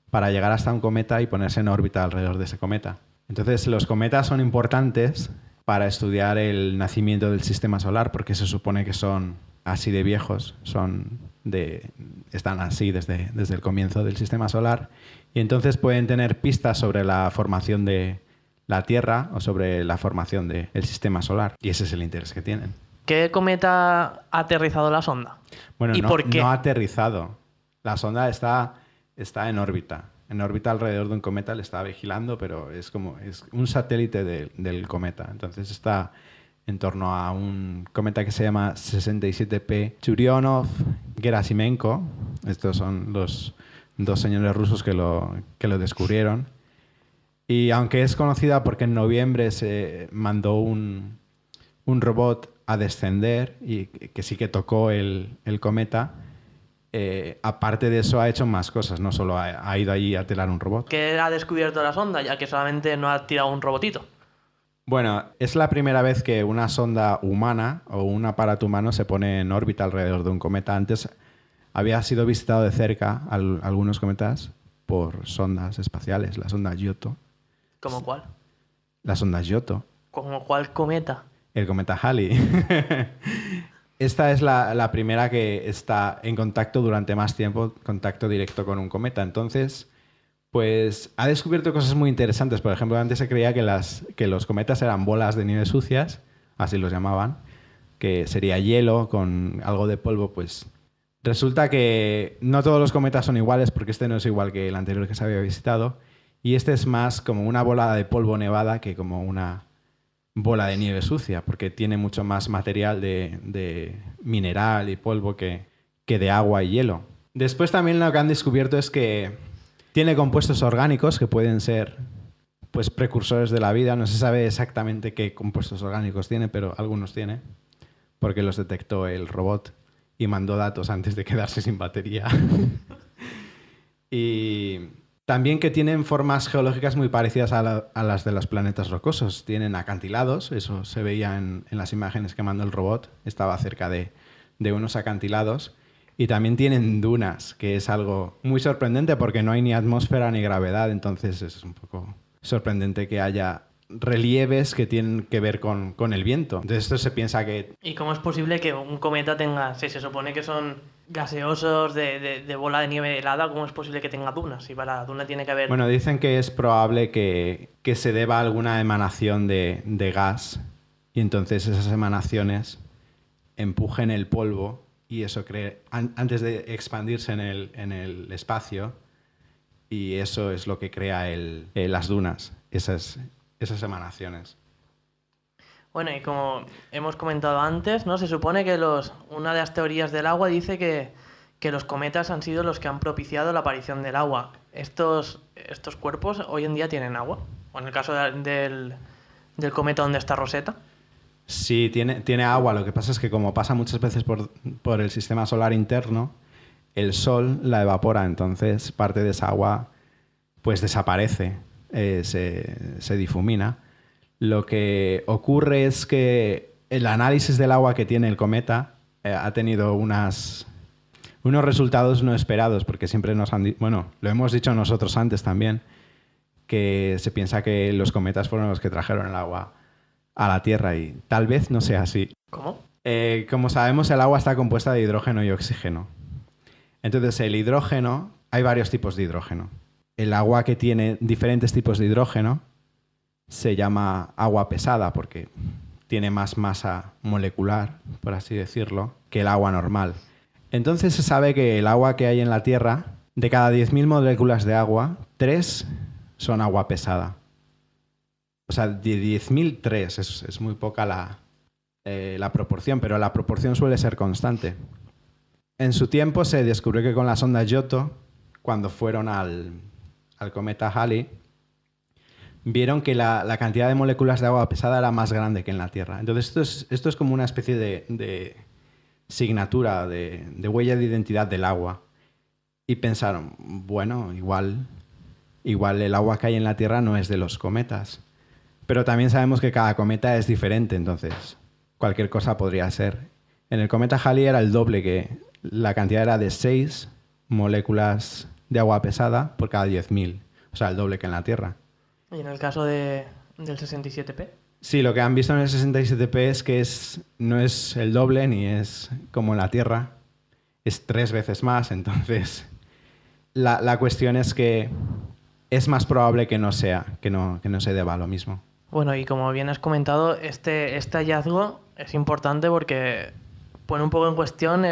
para llegar hasta un cometa y ponerse en órbita alrededor de ese cometa. Entonces, los cometas son importantes para estudiar el nacimiento del sistema solar porque se supone que son así de viejos, están así desde el comienzo del sistema solar y entonces pueden tener pistas sobre la formación de la Tierra o sobre la formación del sistema solar. Y ese es el interés que tienen. ¿Qué cometa ha aterrizado la sonda? Bueno, ¿Y por qué? No ha aterrizado. La sonda está en órbita. En órbita alrededor de un cometa le está vigilando, pero es un satélite del cometa. Entonces está en torno a un cometa que se llama 67P Churyumov-Gerasimenko. Estos son los dos señores rusos que lo descubrieron. Y aunque es conocida porque en noviembre se mandó un robot a descender y que sí que tocó el cometa, aparte de eso ha hecho más cosas, no solo ha ido allí a telar un robot. ¿Qué ha descubierto la sonda, ya que solamente no ha tirado un robotito? Bueno, es la primera vez que una sonda humana o un aparato humano se pone en órbita alrededor de un cometa. Antes había sido visitado de cerca algunos cometas por sondas espaciales, la sonda Giotto. ¿Cómo cuál? La sonda Giotto. ¿Cómo cuál cometa? El cometa Halley. Esta es la primera que está en contacto durante más tiempo, contacto directo con un cometa. Entonces, pues ha descubierto cosas muy interesantes. Por ejemplo, antes se creía que los cometas eran bolas de nieve sucias, así los llamaban, que sería hielo con algo de polvo. Pues resulta que no todos los cometas son iguales, porque este no es igual que el anterior que se había visitado. Y este es más como una bola de polvo nevada que como una bola de nieve sucia, porque tiene mucho más material de mineral y polvo que de agua y hielo. Después también lo que han descubierto es que tiene compuestos orgánicos que pueden ser pues, precursores de la vida. No se sabe exactamente qué compuestos orgánicos tiene, pero algunos tiene, porque los detectó el robot y mandó datos antes de quedarse sin batería. Y también que tienen formas geológicas muy parecidas a las de los planetas rocosos. Tienen acantilados, eso se veía en las imágenes que mandó el robot. Estaba cerca de unos acantilados. Y también tienen dunas, que es algo muy sorprendente porque no hay ni atmósfera ni gravedad. Entonces es un poco sorprendente que haya relieves que tienen que ver con el viento. Entonces esto se piensa que... ¿Y cómo es posible que un cometa tenga, si se supone que son gaseosos de bola de nieve helada, cómo es posible que tenga dunas? Si para la duna tiene que haber... Bueno, dicen que es probable que se deba a alguna emanación de gas y entonces esas emanaciones empujen el polvo y eso antes de expandirse en el espacio, y eso es lo que crea las dunas, esas emanaciones. Bueno, y como hemos comentado antes, ¿no? Se supone que una de las teorías del agua dice que los cometas han sido los que han propiciado la aparición del agua. ¿Estos cuerpos hoy en día tienen agua? en el caso del cometa donde está Rosetta. Sí, tiene agua. Lo que pasa es que como pasa muchas veces por el sistema solar interno, el Sol la evapora. Entonces parte de esa agua pues desaparece, se difumina. Lo que ocurre es que el análisis del agua que tiene el cometa ha tenido unos resultados no esperados, porque siempre nos han dicho, bueno, lo hemos dicho nosotros antes también, que se piensa que los cometas fueron los que trajeron el agua a la Tierra y tal vez no sea así. ¿Cómo? Como sabemos, el agua está compuesta de hidrógeno y oxígeno. Entonces, el hidrógeno, hay varios tipos de hidrógeno. El agua que tiene diferentes tipos de hidrógeno se llama agua pesada porque tiene más masa molecular, por así decirlo, que el agua normal. Entonces se sabe que el agua que hay en la Tierra, de cada 10.000 moléculas de agua, 3 son agua pesada. O sea, de 10.000, 3. Es muy poca la proporción, pero la proporción suele ser constante. En su tiempo se descubrió que con la sonda Giotto, cuando fueron al cometa Halley, vieron que la cantidad de moléculas de agua pesada era más grande que en la Tierra. Entonces esto es como una especie de signatura, de huella de identidad del agua. Y pensaron, bueno, igual el agua que hay en la Tierra no es de los cometas. Pero también sabemos que cada cometa es diferente, entonces cualquier cosa podría ser. En el cometa Halley era el doble, que la cantidad era de 6 moléculas de agua pesada por cada 10.000. O sea, el doble que en la Tierra. ¿Y en el caso del 67P? Sí, lo que han visto en el 67P es que no es el doble ni es como en la Tierra. Es 3 veces más, entonces la cuestión es que es más probable que no se deba a lo mismo. Bueno, y como bien has comentado, este hallazgo es importante porque pone un poco en cuestión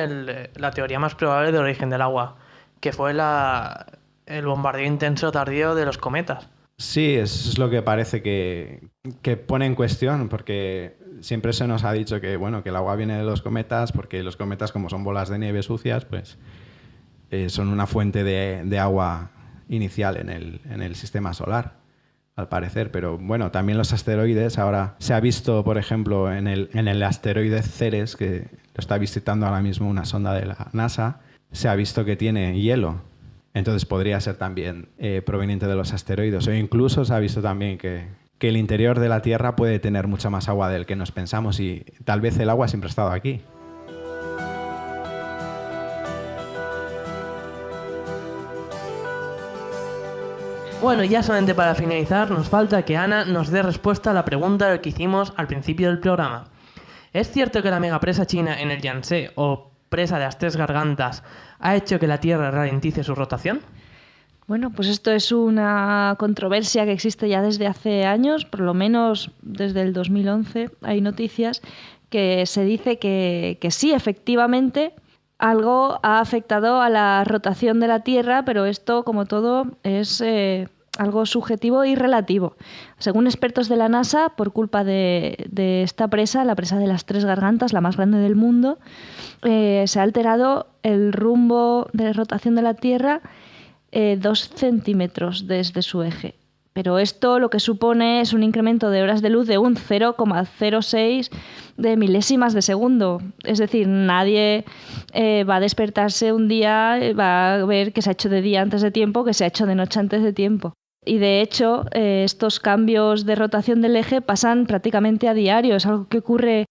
la teoría más probable de origen del agua, que fue el bombardeo intenso tardío de los cometas. Sí, eso es lo que parece que pone en cuestión, porque siempre se nos ha dicho que, bueno, que el agua viene de los cometas, porque los cometas, como son bolas de nieve sucias, pues son una fuente de agua inicial en el sistema solar, al parecer. Pero bueno, también los asteroides, ahora se ha visto, por ejemplo, en el asteroide Ceres, que lo está visitando ahora mismo una sonda de la NASA, se ha visto que tiene hielo. Entonces podría ser también proveniente de los asteroides. O incluso se ha visto también que el interior de la Tierra puede tener mucha más agua del que nos pensamos y tal vez el agua siempre ha estado aquí. Bueno, y ya solamente para finalizar, nos falta que Ana nos dé respuesta a la pregunta que hicimos al principio del programa. ¿Es cierto que la megapresa china en el Yangtze, o presa de las Tres Gargantas, ha hecho que la Tierra ralentice su rotación? Bueno, pues esto es una controversia que existe ya desde hace años, por lo menos desde el 2011 hay noticias que se dice que sí, efectivamente, algo ha afectado a la rotación de la Tierra, pero esto, como todo, es algo subjetivo y relativo. Según expertos de la NASA, por culpa de esta presa, la presa de las Tres Gargantas, la más grande del mundo, se ha alterado el rumbo de rotación de la Tierra 2 centímetros desde su eje. Pero esto lo que supone es un incremento de horas de luz de un 0,06 de milésimas de segundo. Es decir, nadie va a despertarse un día, va a ver que se ha hecho de día antes de tiempo, que se ha hecho de noche antes de tiempo. Y de hecho, estos cambios de rotación del eje pasan prácticamente a diario. Es algo que ocurre,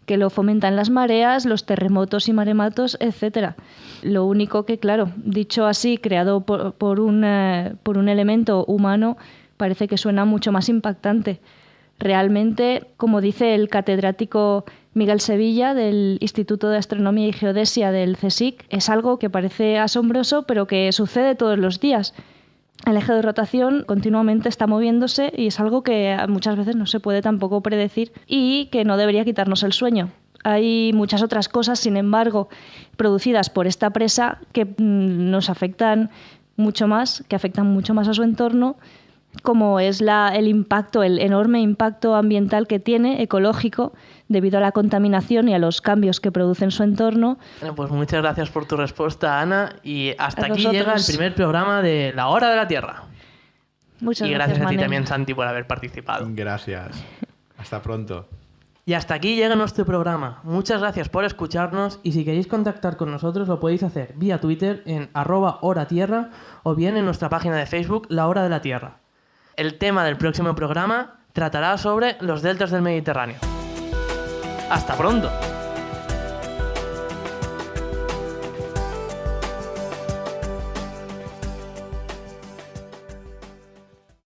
que lo fomentan las mareas, los terremotos y maremotos, etc. Lo único que, claro, dicho así, creado por un elemento humano, parece que suena mucho más impactante. Realmente, como dice el catedrático Miguel Sevilla del Instituto de Astronomía y Geodesia del CSIC, es algo que parece asombroso, pero que sucede todos los días. El eje de rotación continuamente está moviéndose y es algo que muchas veces no se puede tampoco predecir y que no debería quitarnos el sueño. Hay muchas otras cosas, sin embargo, producidas por esta presa que nos afectan mucho más, que afectan mucho más a su entorno, como es el impacto, el enorme impacto ambiental que tiene, ecológico, debido a la contaminación y a los cambios que produce en su entorno. Bueno, pues muchas gracias por tu respuesta, Ana, y hasta aquí vosotros. llega el primer programa de La Hora de la Tierra. Muchas y gracias, gracias a ti Manel. también, Santi, por haber participado. Gracias. Hasta pronto. Y hasta aquí llega nuestro programa. Muchas gracias por escucharnos y si queréis contactar con nosotros lo podéis hacer vía Twitter en @horatierra o bien en nuestra página de Facebook La Hora de la Tierra. El tema del próximo programa tratará sobre los deltas del Mediterráneo. ¡Hasta pronto!